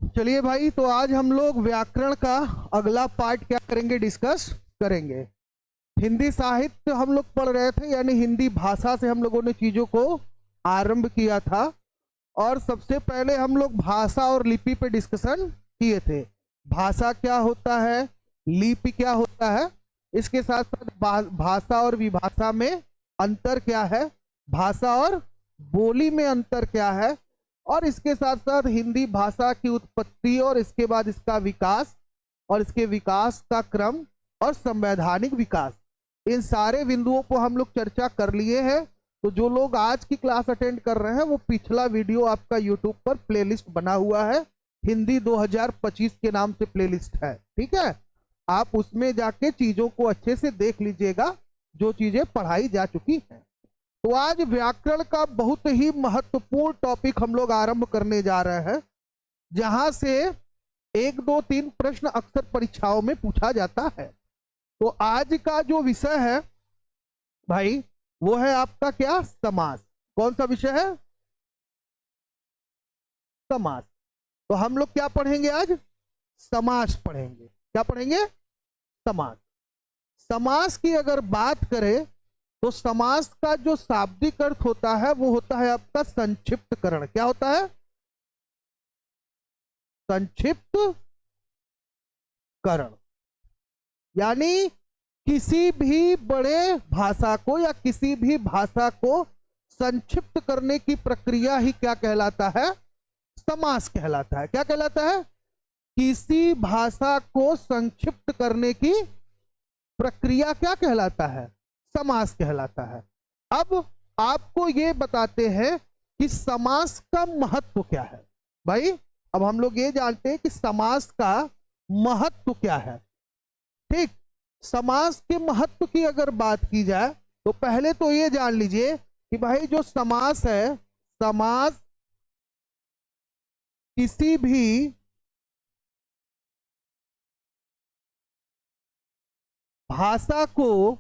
चलिए भाई, तो आज हम लोग व्याकरण का अगला पार्ट क्या करेंगे, डिस्कस करेंगे। हिंदी साहित्य हम लोग पढ़ रहे थे, यानी हिंदी भाषा से हम लोगों ने चीजों को आरंभ किया था। और सबसे पहले हम लोग भाषा और लिपि पे डिस्कशन किए थे। भाषा क्या होता है, लिपि क्या होता है, इसके साथ साथ भाषा और विभाषा में अंतर क्या है, भाषा और बोली में अंतर क्या है, और इसके साथ साथ हिंदी भाषा की उत्पत्ति और इसके बाद इसका विकास और इसके विकास का क्रम और संवैधानिक विकास, इन सारे बिंदुओं को हम लोग चर्चा कर लिए हैं। तो जो लोग आज की क्लास अटेंड कर रहे हैं वो पिछला वीडियो आपका यूट्यूब पर प्लेलिस्ट बना हुआ है, हिंदी 2025 के नाम से प्लेलिस्ट है, ठीक है। आप उसमें जाके चीजों को अच्छे से देख लीजिएगा जो चीजें पढ़ाई जा चुकी हैं। तो आज व्याकरण का बहुत ही महत्वपूर्ण टॉपिक हम लोग आरंभ करने जा रहे हैं, जहां से 1, 2, 3 प्रश्न अक्सर परीक्षाओं में पूछा जाता है। तो आज का जो विषय है भाई, वो है आपका क्या, समास। कौन सा विषय है, समास। तो हम लोग क्या पढ़ेंगे आज, समास पढ़ेंगे। क्या पढ़ेंगे, समास। समास की अगर बात करें तो समास का जो शाब्दिक अर्थ होता है वो होता है आपका संक्षिप्तकरण। क्या होता है, संक्षिप्तकरण। यानी किसी भी बड़े भाषा को या किसी भी भाषा को संक्षिप्त करने की प्रक्रिया ही क्या कहलाता है, समास कहलाता है। क्या कहलाता है, किसी भाषा को संक्षिप्त करने की प्रक्रिया क्या कहलाता है, समास कहलाता है। अब आपको ये बताते हैं कि समास का महत्व क्या है। भाई अब हम लोग ये जानते हैं कि समास का महत्व क्या है, ठीक। समास के महत्व की अगर बात की जाए तो पहले तो ये जान लीजिए कि भाई जो समास है, समास किसी भी भाषा को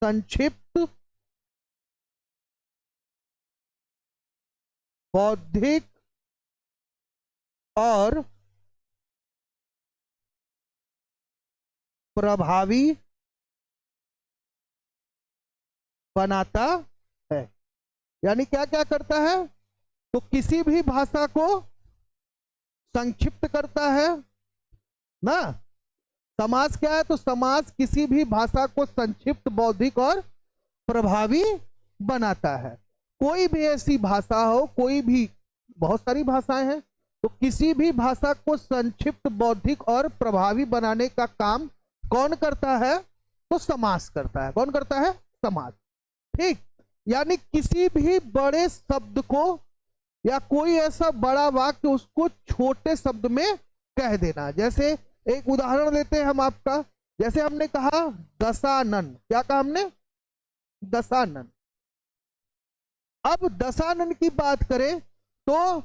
संक्षिप्त, बौद्धिक और प्रभावी बनाता है। यानी क्या क्या करता है, तो किसी भी भाषा को संक्षिप्त करता है ना। समास क्या है, तो समास किसी भी भाषा को संक्षिप्त, बौद्धिक और प्रभावी बनाता है। कोई भी ऐसी भाषा हो, कोई भी, बहुत सारी भाषाएं हैं, तो किसी भी भाषा को संक्षिप्त, बौद्धिक और प्रभावी बनाने का काम कौन करता है, तो समास करता है। कौन करता है, समास, ठीक। यानी किसी भी बड़े शब्द को या कोई ऐसा बड़ा वाक्य उसको छोटे शब्द में कह देना। जैसे एक उदाहरण लेते हैं हम आपका, जैसे हमने कहा दशानन। क्या कहा हमने, दशानन। अब दशानन की बात करें तो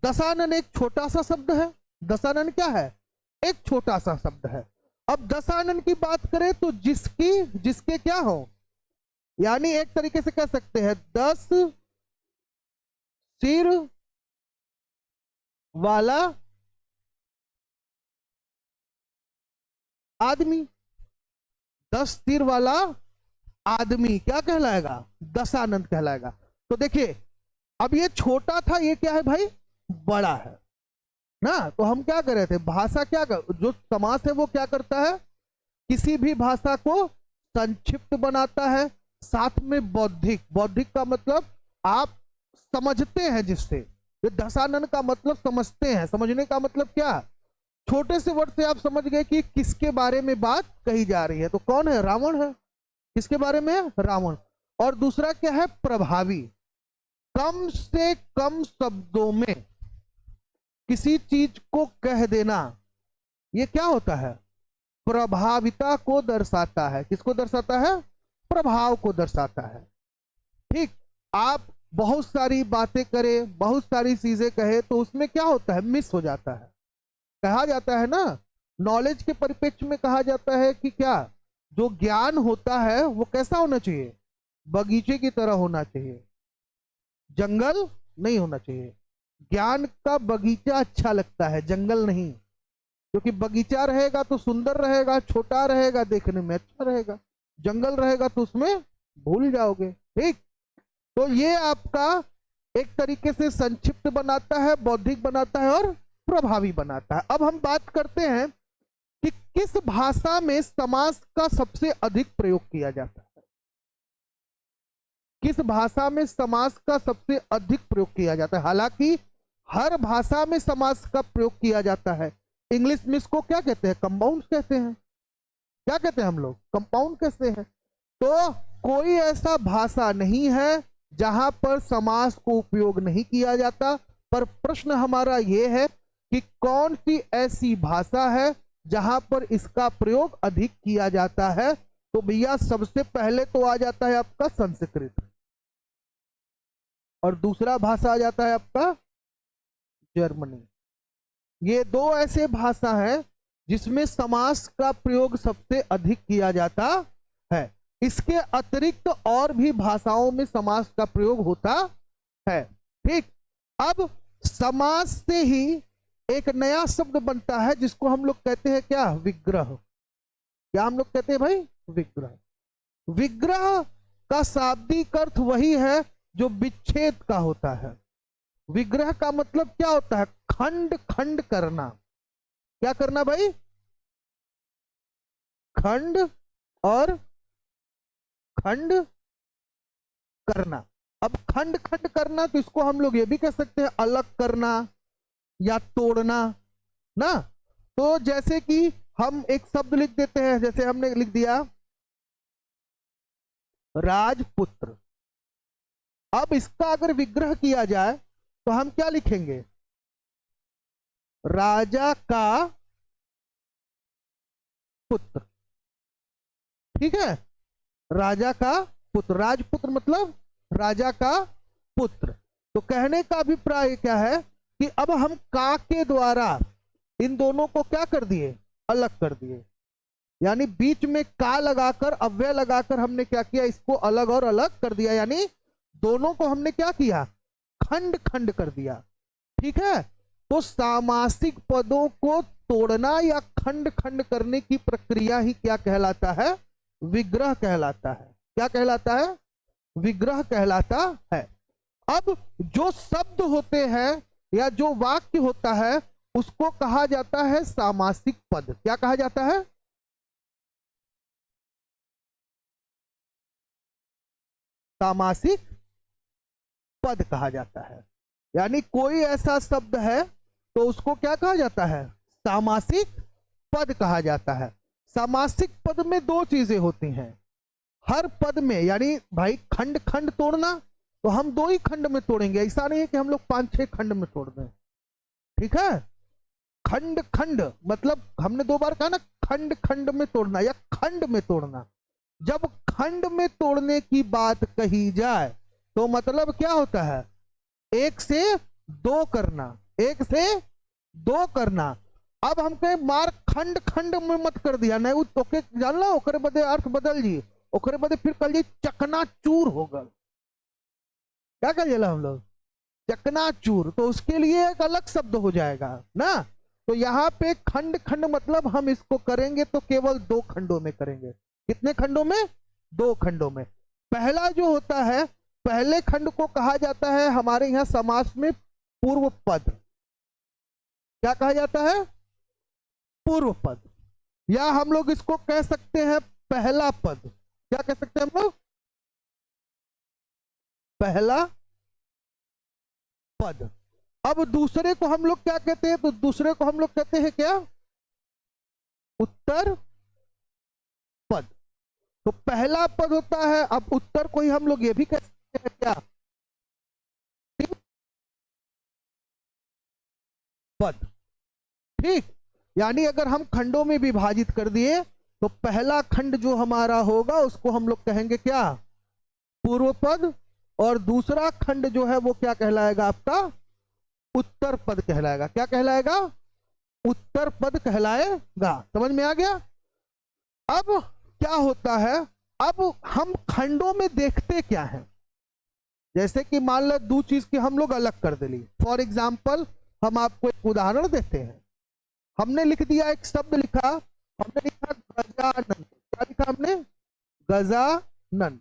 दशानन एक छोटा सा शब्द है। दशानन क्या है, एक छोटा सा शब्द है। अब दशानन की बात करें तो जिसके क्या हो, यानी एक तरीके से कह सकते हैं 10 सिर वाला आदमी। 10 सिर वाला आदमी क्या कहलाएगा, दशानन कहलाएगा। तो देखिए अब ये छोटा था, ये क्या है भाई, बड़ा है ना। तो हम क्या कर रहे थे, भाषा क्या कर, जो समास है वो क्या करता है, किसी भी भाषा को संक्षिप्त बनाता है, साथ में बौद्धिक। बौद्धिक का मतलब आप समझते हैं जिससे, ये दशानन का मतलब समझते हैं। समझने का मतलब क्या, छोटे से वर्ड से आप समझ गए कि किसके बारे में बात कही जा रही है। तो कौन है, रावण है। किसके बारे में, रावण। और दूसरा क्या है, प्रभावी। कम से कम शब्दों में किसी चीज को कह देना, ये क्या होता है, प्रभाविता को दर्शाता है। किसको दर्शाता है, प्रभाव को दर्शाता है, ठीक। आप बहुत सारी बातें करें, बहुत सारी चीजें कहे तो उसमें क्या होता है, मिस हो जाता है। कहा जाता है ना, नॉलेज के परिप्रेक्ष्य में कहा जाता है कि क्या, जो ज्ञान होता है वो कैसा होना चाहिए, बगीचे की तरह होना चाहिए, जंगल नहीं होना चाहिए। ज्ञान का बगीचा अच्छा लगता है, जंगल नहीं, क्योंकि बगीचा रहेगा तो सुंदर रहेगा, छोटा रहेगा, देखने में अच्छा रहेगा। जंगल रहेगा तो उसमें भूल जाओगे। ठीक, तो ये आपका एक तरीके से संक्षिप्त बनाता है, बौद्धिक बनाता है और प्रभावी बनाता है। अब हम बात करते हैं कि किस भाषा में समास का सबसे अधिक प्रयोग किया जाता है। किस भाषा में समास का सबसे अधिक प्रयोग किया जाता है? हालांकि हर भाषा में समास का प्रयोग किया जाता है। इंग्लिश में इसको क्या कहते हैं? कंपाउंड कहते हैं। क्या कहते हैं हम लोग? कंपाउंड कहते हैं। तो कोई ऐसा भाषा नहीं है जहां पर समास को उपयोग नहीं किया जाता। पर प्रश्न हमारा यह है कि कौन सी ऐसी भाषा है जहां पर इसका प्रयोग अधिक किया जाता है? तो भैया सबसे पहले तो आ जाता है आपका संस्कृत, और दूसरा भाषा आ जाता है आपका जर्मनी। ये दो ऐसे भाषा है जिसमें समास का प्रयोग सबसे अधिक किया जाता है। इसके अतिरिक्त और भी भाषाओं में समास का प्रयोग होता है। ठीक, अब समास से ही एक नया शब्द बनता है जिसको हम लोग कहते हैं क्या? विग्रह। क्या हम लोग कहते हैं भाई? विग्रह। विग्रह का शाब्दिक अर्थ वही है जो विच्छेद का होता है। विग्रह का मतलब क्या होता है? खंड खंड करना। क्या करना भाई? खंड और खंड करना। अब खंड खंड करना तो इसको हम लोग ये भी कह सकते हैं अलग करना या तोड़ना ना। तो जैसे कि हम एक शब्द लिख देते हैं, जैसे हमने लिख दिया राजपुत्र। अब इसका अगर विग्रह किया जाए तो हम क्या लिखेंगे? राजा का पुत्र। ठीक है, राजा का पुत्र। राजपुत्र मतलब राजा का पुत्र। तो कहने का अभिप्राय क्या है कि अब हम का के द्वारा इन दोनों को क्या कर दिए? अलग कर दिए। यानी बीच में का लगाकर, अव्यय लगाकर हमने क्या किया? इसको अलग और अलग कर दिया। यानी दोनों को हमने क्या किया? खंड खंड कर दिया। ठीक है, तो सामासिक पदों को तोड़ना या खंड खंड करने की प्रक्रिया ही क्या कहलाता है? विग्रह कहलाता है। क्या कहलाता है? विग्रह कहलाता है। अब जो शब्द होते हैं या जो वाक्य होता है उसको कहा जाता है सामासिक पद। क्या कहा जाता है? सामासिक पद कहा जाता है। यानी कोई ऐसा शब्द है तो उसको क्या कहा जाता है? सामासिक पद कहा जाता है। सामासिक पद में दो चीजें होती हैं हर पद में। यानी भाई खंड खंड तोड़ना तो हम दो ही खंड में तोड़ेंगे, ऐसा नहीं है कि हम लोग 5-6 खंड में तोड़ दें। ठीक है, खंड खंड मतलब हमने 2 बार कहा ना, खंड खंड में तोड़ना या खंड में तोड़ना। जब खंड में तोड़ने की बात कही जाए तो मतलब क्या होता है? 1 से 2 करना, 1 से 2 करना। अब हम कहें मार खंड खंड में मत कर दिया, नहीं तो जान लो ओकरे बदे अर्थ बदल जी, ओकरे बदे फिर कल जी चकनाचूर हो गल। क्या कह हम लोग? चकनाचूर। तो उसके लिए एक अलग शब्द हो जाएगा ना। तो यहाँ पे खंड खंड मतलब हम इसको करेंगे तो केवल 2 खंडों में करेंगे। कितने खंडों में? 2 खंडों में। पहला जो होता है, पहले खंड को कहा जाता है हमारे यहाँ समास में पूर्व पद। क्या कहा जाता है? पूर्व पद। या हम लोग इसको कह सकते हैं पहला पद। क्या कह सकते हैं हम लोग? पहला पद। अब दूसरे को हम लोग क्या कहते हैं? तो दूसरे को हम लोग कहते हैं क्या? उत्तर पद। तो पहला पद होता है। अब उत्तर को ही हम लोग ये भी कह सकते हैं क्या? पद। ठीक, यानी अगर हम खंडों में विभाजित कर दिए तो पहला खंड जो हमारा होगा उसको हम लोग कहेंगे क्या? पूर्व पद। और दूसरा खंड जो है वो क्या कहलाएगा? आपका उत्तर पद कहलाएगा। क्या कहलाएगा? उत्तर पद कहलाएगा। समझ में आ गया? अब क्या होता है? अब हम खंडों में देखते क्या हैं? जैसे कि मान लो दो चीज की हम लोग अलग कर देली। फॉर एग्जाम्पल हम आपको एक उदाहरण देते हैं। हमने लिख दिया, एक शब्द लिखा, हमने लिखा गजानन। क्या लिखा हमने? गजानन।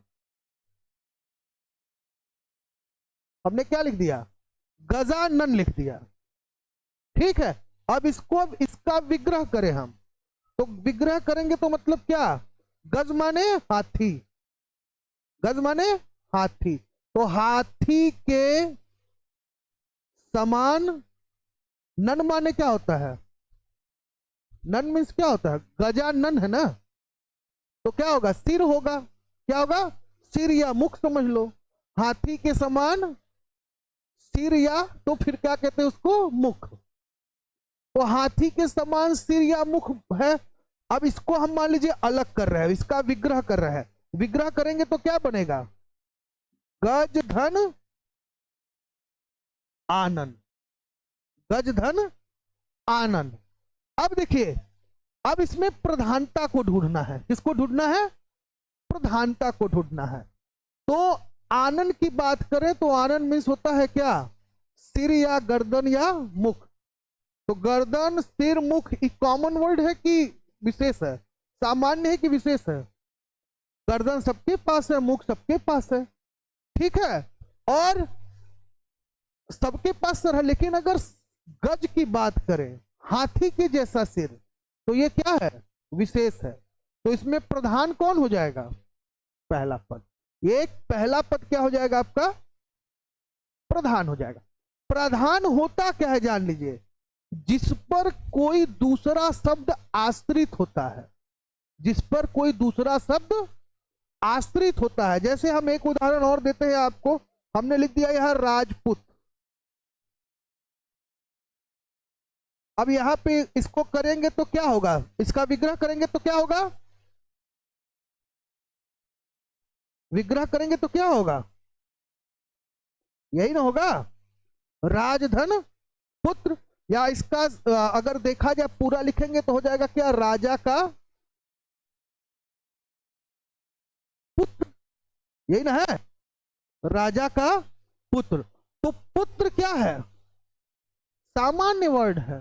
हमने क्या लिख दिया? गजानन लिख दिया। ठीक है, अब इसका विग्रह करें हम, तो विग्रह करेंगे तो मतलब क्या? गज माने हाथी, गज माने हाथी, तो हाथी के समान नन माने क्या होता है? नन मीन्स क्या होता है? गजानन है ना, तो क्या होगा? सिर होगा। क्या होगा? सिर या मुख समझ लो। हाथी के समान सिर, या तो फिर क्या कहते हैं उसको? मुख। तो हाथी के समान सिर या मुख है। अब इसको हम मान लीजिए अलग कर रहे हैं, इसका विग्रह कर रहे हैं। विग्रह करेंगे तो क्या बनेगा? गज धन आनन, गज धन आनन। अब देखिए, अब इसमें प्रधानता को ढूंढना है। किसको ढूंढना है? प्रधानता को ढूंढना है। तो आनन की बात करें तो आनन मीन्स होता है क्या? सिर या गर्दन या मुख। तो गर्दन, सिर, मुख एक कॉमन वर्ड है कि विशेष है? सामान्य है कि विशेष है? गर्दन सबके पास है, मुख सबके पास है, ठीक है, और सबके पास सर है। लेकिन अगर गज की बात करें, हाथी के जैसा सिर, तो ये क्या है? विशेष है। तो इसमें प्रधान कौन हो जाएगा? पहला पद। एक पहला पद क्या हो जाएगा आपका? प्रधान हो जाएगा। प्रधान होता क्या है जान लीजिए? जिस पर कोई दूसरा शब्द आश्रित होता है, जिस पर कोई दूसरा शब्द आश्रित होता है। जैसे हम एक उदाहरण और देते हैं आपको, हमने लिख दिया यह राजपूत। अब यहां पे इसको करेंगे तो क्या होगा? इसका विग्रह करेंगे तो क्या होगा? विग्रह करेंगे तो क्या होगा? यही ना होगा, राजधन पुत्र। या इसका अगर देखा जाए पूरा लिखेंगे तो हो जाएगा क्या? राजा का पुत्र, यही ना है, राजा का पुत्र। तो पुत्र क्या है? सामान्य वर्ड है।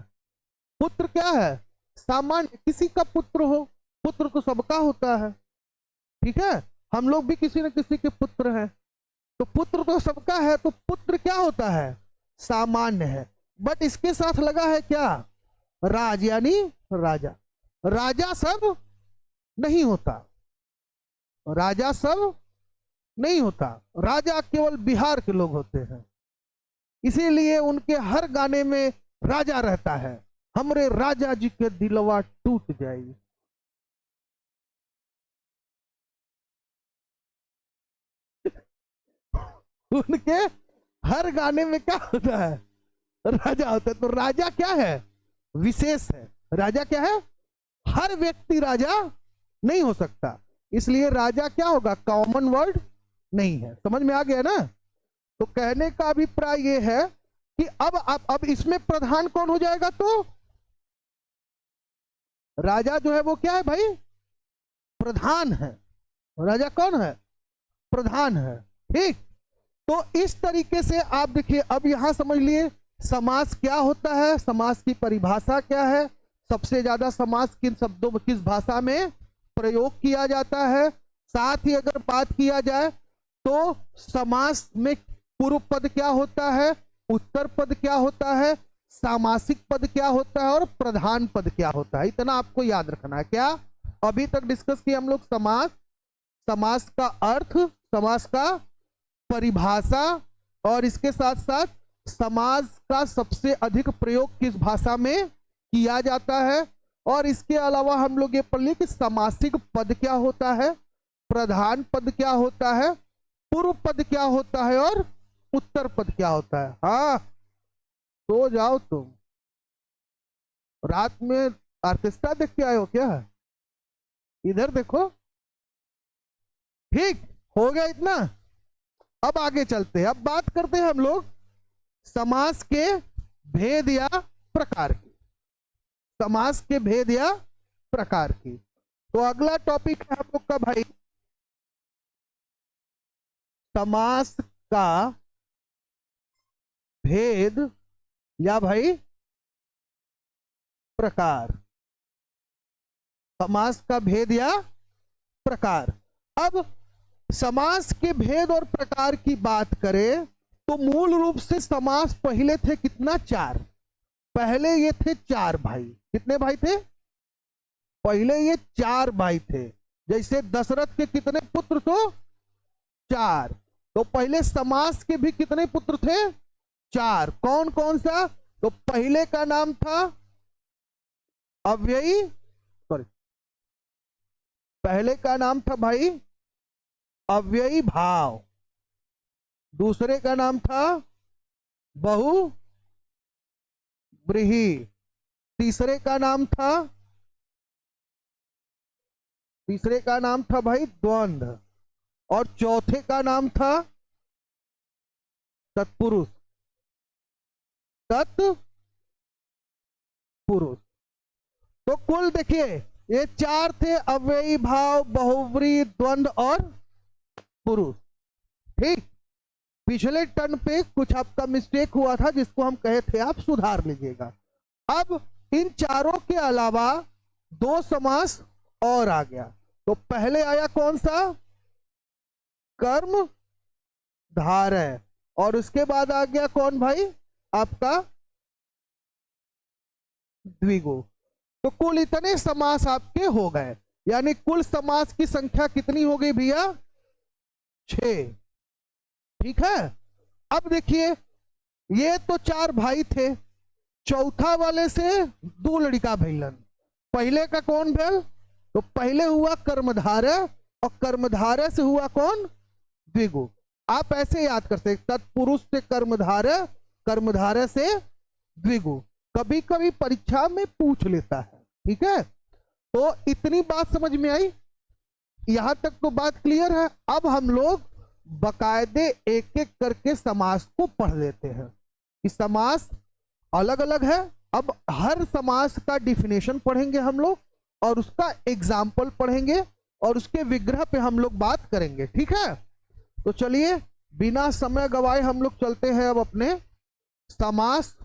पुत्र क्या है? सामान्य, किसी का पुत्र हो, पुत्र तो सबका होता है, ठीक है, हम लोग भी किसी न किसी के पुत्र हैं। तो पुत्र तो सबका है, तो पुत्र क्या होता है? सामान्य है। बट इसके साथ लगा है क्या? राज, यानी राजा। राजा सब नहीं होता, राजा सब नहीं होता, राजा केवल बिहार के लोग होते हैं। इसीलिए उनके हर गाने में राजा रहता है, हमरे राजा जी के दिलवा टूट जाएगी। उनके हर गाने में क्या होता है? राजा होता है। तो राजा क्या है? विशेष है। राजा क्या है? हर व्यक्ति राजा नहीं हो सकता, इसलिए राजा क्या होगा? कॉमन वर्ड नहीं है। समझ में आ गया ना? तो कहने का अभिप्राय यह है कि अब इसमें प्रधान कौन हो जाएगा? तो राजा जो है वो क्या है भाई? प्रधान है। राजा कौन है? प्रधान है। ठीक, तो इस तरीके से आप देखिए, अब यहां समझ लिए समास क्या होता है, समास की परिभाषा क्या है, सबसे ज्यादा समास किन शब्दों में, किस भाषा में प्रयोग किया जाता है। साथ ही अगर बात किया जाए तो समास में पूर्व पद क्या होता है, उत्तर पद क्या होता है, सामासिक पद क्या होता है, और प्रधान पद क्या होता है। इतना आपको याद रखना है। क्या अभी तक डिस्कस किया हम लोग? समास, समास का अर्थ, समास का परिभाषा, और इसके साथ साथ समास का सबसे अधिक प्रयोग किस भाषा में किया जाता है। और इसके अलावा हम लोग ये पढ़ लिए कि समासिक पद क्या होता है, प्रधान पद क्या होता है, पूर्व पद क्या होता है, और उत्तर पद क्या होता है। हाँ, तो जाओ तुम, रात में ऑर्केस्ट्रा देख के आए हो क्या? इधर देखो। ठीक हो गया इतना? अब आगे चलते हैं। अब बात करते हैं हम लोग समास के भेद या प्रकार की। समास के भेद या प्रकार की। तो अगला टॉपिक है हम लोग का भाई, समास का भेद या भाई प्रकार, समास का भेद या प्रकार। अब समास के भेद और प्रकार की बात करें तो मूल रूप से समास पहले थे कितना, चार। पहले ये थे चार भाई। कितने भाई थे पहले? ये चार भाई थे। जैसे दशरथ के कितने पुत्र, तो चार। तो पहले समास के भी कितने पुत्र थे, चार। कौन कौन सा? तो पहले का नाम था अव्ययी, सॉरी, पहले का नाम था भाई अव्ययी भाव, दूसरे का नाम था बहुव्रीहि, तीसरे का नाम था भाई द्वंद्व, और चौथे का नाम था तत्पुरुष। तत्पुरुष। तो कुल देखिए ये चार थे, अव्ययी भाव, बहुव्रीहि, द्वंद्व और पुरुष। ठीक। पिछले टर्न पे कुछ आपका मिस्टेक हुआ था जिसको हम कहे थे आप सुधार लीजिएगा। अब इन चारों के अलावा दो समास और आ गया। तो पहले आया कौन सा, कर्म धारय, और उसके बाद आ गया कौन भाई आपका द्विगु। तो कुल इतने समास आपके हो गए, यानी कुल समास की संख्या कितनी हो गई भैया, 6। ठीक है। अब देखिए ये तो चार भाई थे, चौथा वाले से दो लड़का भैलन। पहले का कौन भेल, तो पहले हुआ कर्मधारय, और कर्मधारय से हुआ कौन, द्विगु। आप ऐसे याद कर सकते, तत्पुरुष से कर्मधारय, कर्मधारय से द्विगु। कभी कभी परीक्षा में पूछ लेता है। ठीक है। तो इतनी बात समझ में आई, यहां तक तो बात क्लियर है। अब हम लोग बकायदे एक एक करके समास को पढ़ लेते हैं कि समास अलग अलग है। अब हर समास का डिफिनेशन पढ़ेंगे हम लोग, और उसका एग्जाम्पल पढ़ेंगे, और उसके विग्रह पे हम लोग बात करेंगे। ठीक है। तो चलिए बिना समय गवाए हम लोग चलते हैं अब अपने समास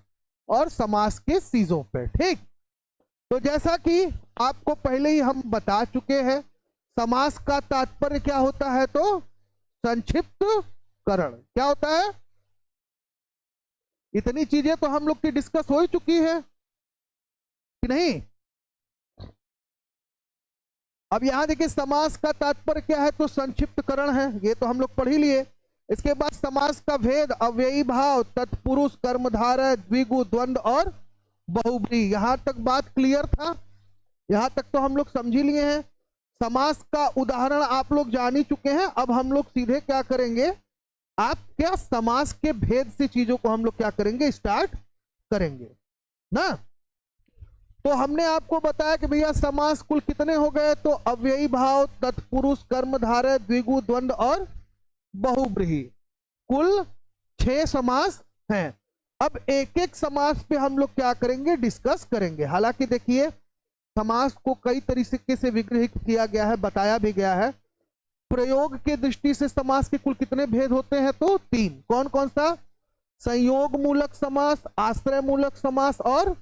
और समास के चीजों पे। ठीक। तो जैसा कि आपको पहले ही हम बता चुके हैं, समास का तात्पर्य क्या होता है, तो संक्षिप्त करण। क्या होता है, इतनी चीजें तो हम लोग की डिस्कस हो ही चुकी है कि नहीं। अब यहां देखिए समास का तात्पर्य क्या है, तो संक्षिप्त करण है, ये तो हम लोग पढ़ ही लिए। इसके बाद समास का भेद, अव्ययी भाव, तत्पुरुष, कर्मधारय, द्विगु, द्वंद्व और बहुव्रीहि। यहां तक बात क्लियर था, यहां तक तो हम लोग समझ ही लिए हैं। समास का उदाहरण आप लोग जान ही चुके हैं। अब हम लोग सीधे क्या करेंगे, आप क्या समास के भेद से चीजों को हम लोग क्या करेंगे, स्टार्ट करेंगे ना। तो हमने आपको बताया कि भैया समास कुल कितने हो गए, तो अव्ययी भाव, तत्पुरुष, कर्मधारय, द्विगु, द्वंद्व और बहुव्रीहि, कुल 6 समास हैं। अब एक एक समास पे हम लोग क्या करेंगे, डिस्कस करेंगे। हालांकि देखिए समास को कई तरीके से विग्रहित किया गया है, बताया भी गया है। प्रयोग के दृष्टि से समास के कुल कितने भेद होते हैं, तो 3। कौन कौन सा, संयोग मूलक समास, आश्रय मूलक समास और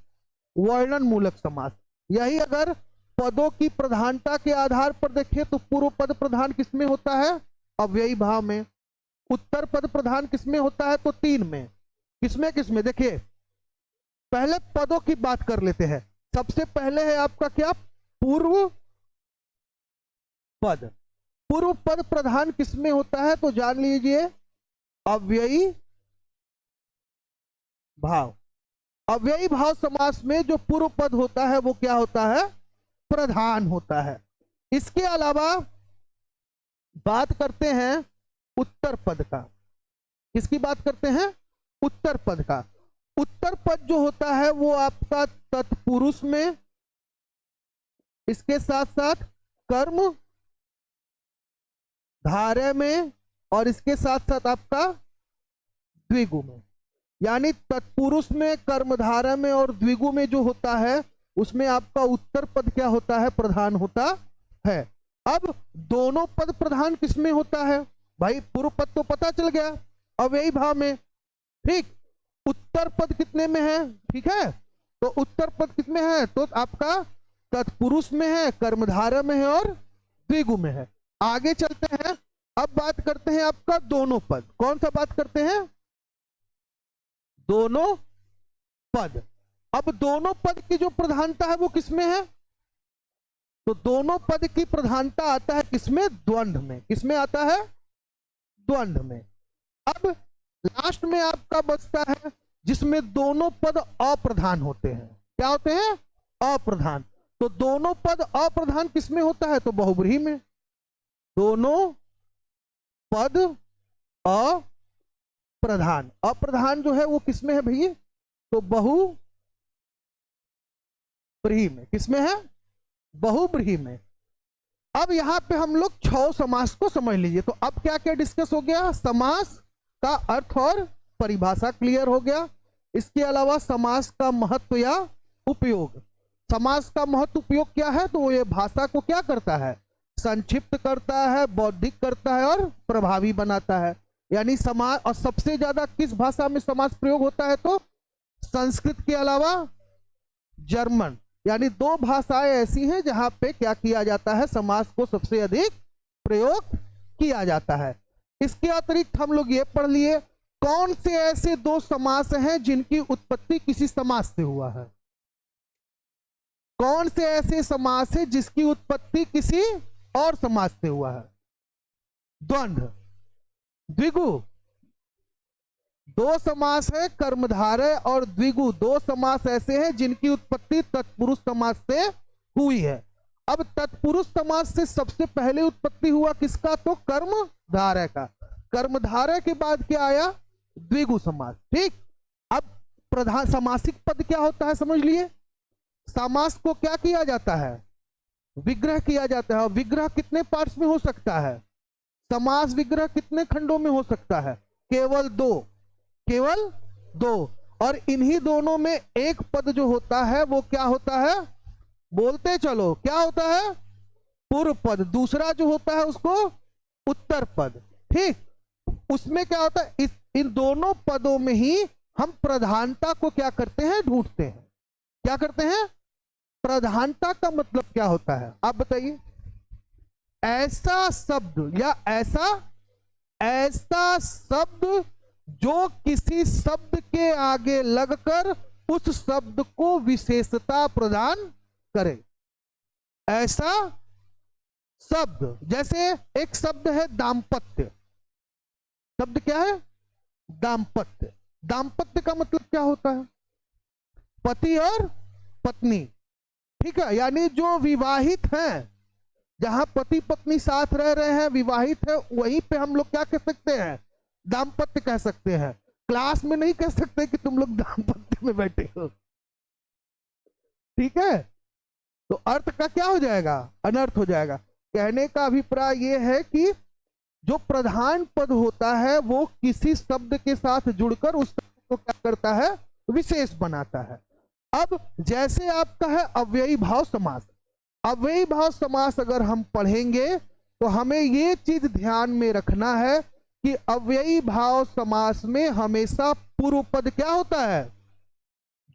वर्णन मूलक समास। यही अगर पदों की प्रधानता के आधार पर देखें तो पूर्व पद प्रधान किसमें होता है, अव्ययी भाव में। उत्तर पद प्रधान किसमें होता है, तो 3 में। किसमें किसमें, देखिए पहले पदों की बात कर लेते हैं। सबसे पहले है आपका क्या, पूर्व पद। पूर्व पद प्रधान किसमें होता है, तो जान लीजिए अव्ययी भाव। अव्ययी भाव समास में जो पूर्व पद होता है वो क्या होता है, प्रधान होता है। इसके अलावा बात करते हैं उत्तर पद का। किसकी बात करते हैं, उत्तर पद का। उत्तर पद जो होता है वो आपका तत्पुरुष में, इसके साथ साथ कर्म धारय में, और इसके साथ साथ आपका द्विगु में। यानी तत्पुरुष में, कर्मधारय में और द्विगु में जो होता है उसमें आपका उत्तर पद क्या होता है, प्रधान होता है। अब दोनों पद प्रधान किसमें होता है भाई, पूर्व पद तो पता चल गया, अव्ययी भाव में। ठीक, उत्तर पद कितने में है? ठीक है, तो उत्तर पद कितने है? तो आपका तत्पुरुष में है, कर्मधारय में है और द्विगु में है। आगे चलते हैं, अब बात करते हैं आपका दोनों पद। कौन सा बात करते हैं? दोनों पद। अब दोनों पद की जो प्रधानता है वो किसमें है? तो दोनों पद की प्रधानता आता है किसमें? द्वंद्व में। किसमें आता है? द्वंद्व में। अब लास्ट में आपका बचता है जिसमें दोनों पद अप्रधान होते हैं। क्या होते हैं? अप्रधान। तो दोनों पद अप्रधान किसमें होता है? तो बहुब्रीहि में। दोनों पद अप्रधान, अप्रधान जो है वो किसमें है भैया? तो बहुब्रीहि में। किसमें है? बहुब्रीहि में। अब यहां पे हम लोग छह समास को समझ लीजिए। तो अब क्या क्या डिस्कस हो गया? समास का अर्थ और परिभाषा क्लियर हो गया। इसके अलावा समास का महत्व या उपयोग। समास का महत्व उपयोग क्या है? तो ये भाषा को क्या करता है? संक्षिप्त करता है, बौद्धिक करता है और प्रभावी बनाता है। यानी समास, और सबसे ज्यादा किस भाषा में समास प्रयोग होता है? तो संस्कृत के अलावा जर्मन, यानी दो भाषाएं ऐसी हैं जहां पे क्या किया जाता है? समास को सबसे अधिक प्रयोग किया जाता है। इसके अतिरिक्त हम लोग ये पढ़ लिए कौन से ऐसे दो समास हैं जिनकी उत्पत्ति किसी समास से हुआ है। कौन से ऐसे समास है जिसकी उत्पत्ति किसी और समास से हुआ है? द्वंद्व, द्विगु। दो समास है, कर्मधारय और द्विगु। दो समास ऐसे हैं जिनकी उत्पत्ति तत्पुरुष समास से हुई है। अब तत्पुरुष समास से सबसे पहले उत्पत्ति हुआ किसका? तो कर्मधारय का। कर्मधारय के बाद क्या आया? द्विगु समास। ठीक, अब प्रधान समासिक पद क्या होता है समझ लिए। समास को क्या किया जाता है? विग्रह किया जाता है। और विग्रह कितने पार्ट्स में हो सकता है? समास विग्रह कितने खंडों में हो सकता है? केवल दो। केवल दो। और इन्हीं दोनों में एक पद जो होता है वो क्या होता है? बोलते चलो, क्या होता है? पूर्व पद। दूसरा जो होता है उसको उत्तर पद। ठीक, उसमें क्या होता है? इन दोनों पदों में ही हम प्रधानता को क्या करते हैं? ढूंढते हैं। क्या करते हैं? प्रधानता का मतलब क्या होता है आप बताइए? ऐसा शब्द या ऐसा शब्द जो किसी शब्द के आगे लगकर उस शब्द को विशेषता प्रदान करे। ऐसा शब्द, जैसे एक शब्द है दाम्पत्य। शब्द क्या है? दाम्पत्य। दाम्पत्य का मतलब क्या होता है? पति और पत्नी। ठीक है, यानी जो विवाहित हैं, जहां पति पत्नी साथ रह रहे हैं, विवाहित है, वहीं पे हम लोग क्या कह सकते हैं? दाम्पत्य कह सकते हैं। क्लास में नहीं कह सकते कि तुम लोग दाम्पत्य में बैठे हो। ठीक है, तो अर्थ का क्या हो जाएगा? अनर्थ हो जाएगा। कहने का अभिप्राय यह है कि जो प्रधान पद होता है वो किसी शब्द के साथ जुड़कर उस शब्द को क्या करता है? विशेष बनाता है। अब जैसे आपका है अव्ययी भाव समास। अव्ययी भाव समास अगर हम पढ़ेंगे तो हमें ये चीज ध्यान में रखना है कि अव्ययी भाव समास में हमेशा पूर्व पद क्या होता है?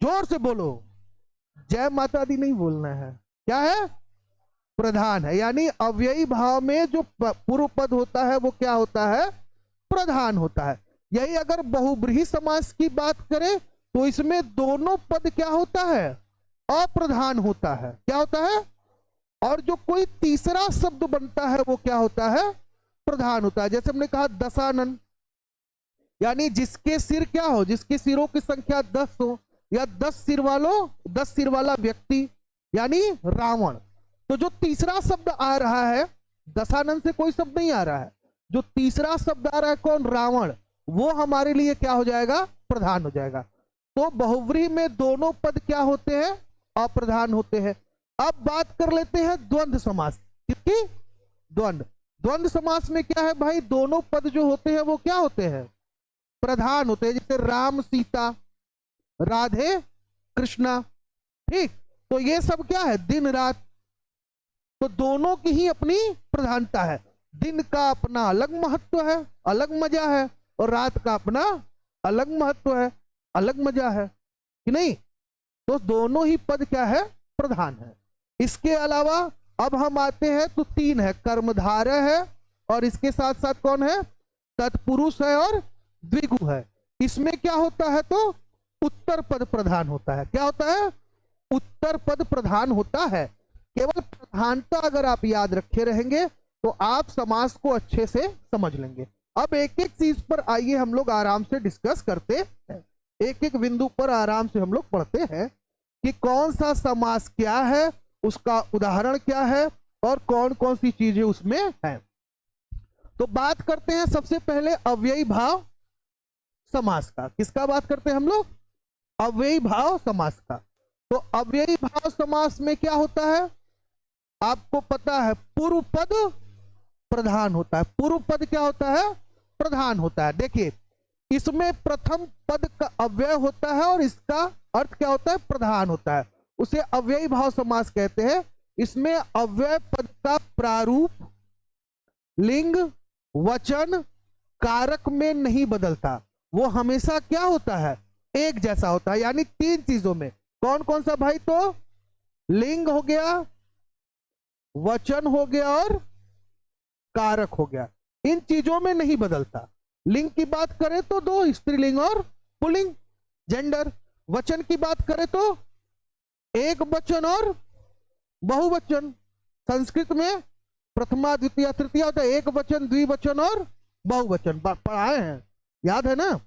जोर से बोलो, जय माता दी नहीं बोलना है। क्या है? प्रधान है। यानी अव्ययी भाव में जो पूर्व पद होता है वो क्या होता है? प्रधान होता है। यही अगर बहुब्रीहि समास की बात करें तो इसमें दोनों पद क्या होता है? अप्रधान होता है। क्या होता है? और जो कोई तीसरा शब्द बनता है वो क्या होता है? प्रधान होता है। जैसे हमने कहा दशानन, यानी जिसके सिर क्या हो? जिसके सिरों की संख्या 10 हो, या 10 सिर वाला व्यक्ति, यानी रावण। तो जो तीसरा शब्द आ रहा है, दशानन से कोई शब्द नहीं आ रहा है, जो तीसरा शब्द आ रहा है कौन? रावण। वो हमारे लिए क्या हो जाएगा? प्रधान हो जाएगा। तो बहुव्रीहि में दोनों पद क्या होते हैं? अप्रधान होते हैं। अब बात कर लेते हैं द्वंद्व समास। किसकी? द्वंद्व। द्वंद्व समास में क्या है भाई? दोनों पद जो होते हैं वो क्या होते हैं? प्रधान होते हैं। जैसे राम सीता, राधे कृष्णा। ठीक, तो ये सब क्या है? दिन रात। तो दोनों की ही अपनी प्रधानता है। दिन का अपना अलग महत्व है, अलग मजा है, और रात का अपना अलग महत्व है, अलग मजा है कि नहीं। तो दोनों ही पद क्या है, प्रधान है। इसके अलावा अब हम आते हैं तो तीन है, कर्मधारय है और इसके साथ साथ कौन है, तत्पुरुष है और द्विगु है। इसमें क्या होता है तो उत्तर पद प्रधान होता है। क्या होता है, उत्तर पद प्रधान होता है। केवल प्रधानता अगर आप याद रखे रहेंगे तो आप समास को अच्छे से समझ लेंगे। अब एक एक चीज पर आइए हम लोग आराम से डिस्कस करते हैं, एक एक बिंदु पर आराम से हम लोग पढ़ते हैं कि कौन सा समास क्या है, उसका उदाहरण क्या है और कौन कौन सी चीजें उसमें हैं। तो बात करते हैं सबसे पहले अव्ययी भाव समास का। किसका बात करते हैं हम लोग, अव्ययी भाव समास का। तो अव्ययी भाव समास में क्या होता है, आपको पता है पूर्व पद प्रधान होता है। पूर्व पद क्या होता है, प्रधान होता है। देखिए इसमें प्रथम पद का अव्यय होता है और इसका अर्थ क्या होता है, प्रधान होता है, उसे अव्ययी भाव समास कहते हैं। इसमें अव्यय पद का प्रारूप लिंग वचन कारक में नहीं बदलता, वो हमेशा क्या होता है, एक जैसा होता है। यानी तीन चीजों में, कौन कौन सा भाई, तो लिंग हो गया, वचन हो गया और कारक हो गया, इन चीजों में नहीं बदलता। लिंग की बात करें तो दो, स्त्रीलिंग और पुल्लिंग जेंडर। वचन की बात करें तो एक वचन और बहुवचन। संस्कृत में प्रथमा द्वितीय तृतीया होता है, एक वचन द्विवचन और बहुवचन, पढ़ाए हैं, याद है ना।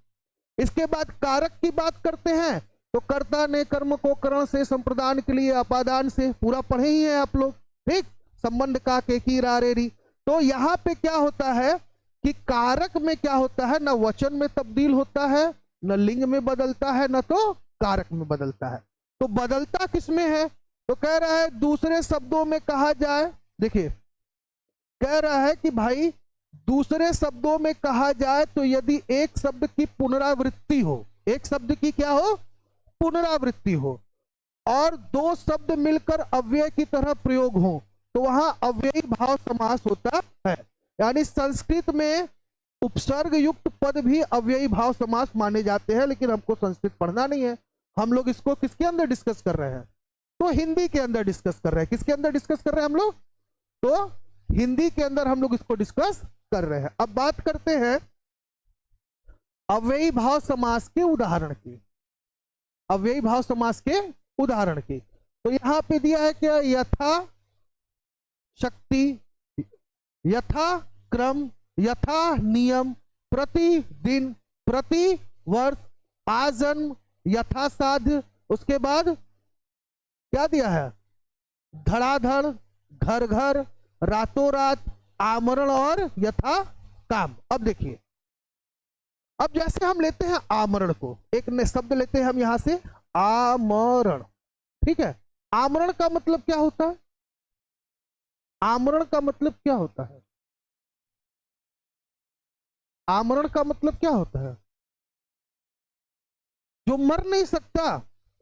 इसके बाद कारक की बात करते हैं तो कर्ता ने कर्म को करण से संप्रदान के लिए अपादान से, पूरा पढ़े ही हैं आप लोग, ठीक। संबंध का केकी रारेरी। तो यहां पे क्या होता है कि कारक में क्या होता है, ना वचन में तब्दील होता है, न लिंग में बदलता है, न तो कारक में बदलता है। तो बदलता किसमें है, तो कह रहा है दूसरे शब्दों में कहा जाए, देखिए कह रहा है कि भाई दूसरे शब्दों में कहा जाए तो यदि एक शब्द की पुनरावृत्ति हो, एक शब्द की क्या हो, पुनरावृत्ति हो, और दो शब्द मिलकर अव्यय की तरह प्रयोग हो तो वहां अव्ययी भाव समास होता है। यानी संस्कृत में उपसर्ग युक्त पद भी अव्ययी भाव समास माने जाते हैं, लेकिन हमको संस्कृत पढ़ना नहीं है, हम लोग इसको किसके अंदर डिस्कस कर रहे हैं, तो हिंदी के अंदर डिस्कस कर रहे हैं। किसके अंदर डिस्कस कर रहे हैं हम लोग, तो हिंदी के अंदर हम लोग इसको डिस्कस कर रहे हैं। अब बात करते हैं अव्ययी भाव समास के उदाहरण की, अव्ययी भाव समास के उदाहरण की। तो यहां पे दिया है क्या, यथा शक्ति, यथा क्रम, यथा नियम, प्रतिदिन, प्रति वर्ष, आजन्म, यथा साध्य। उसके बाद क्या दिया है, धड़ाधड़, घर घर, रातों रात, आमरण और यथा काम। अब देखिए, अब जैसे हम लेते हैं आमरण को, एक शब्द लेते हैं हम यहां से आमरण, ठीक है। आमरण का मतलब क्या होता है, आमरण का मतलब क्या होता है, आमरण का मतलब क्या होता है, जो मर नहीं सकता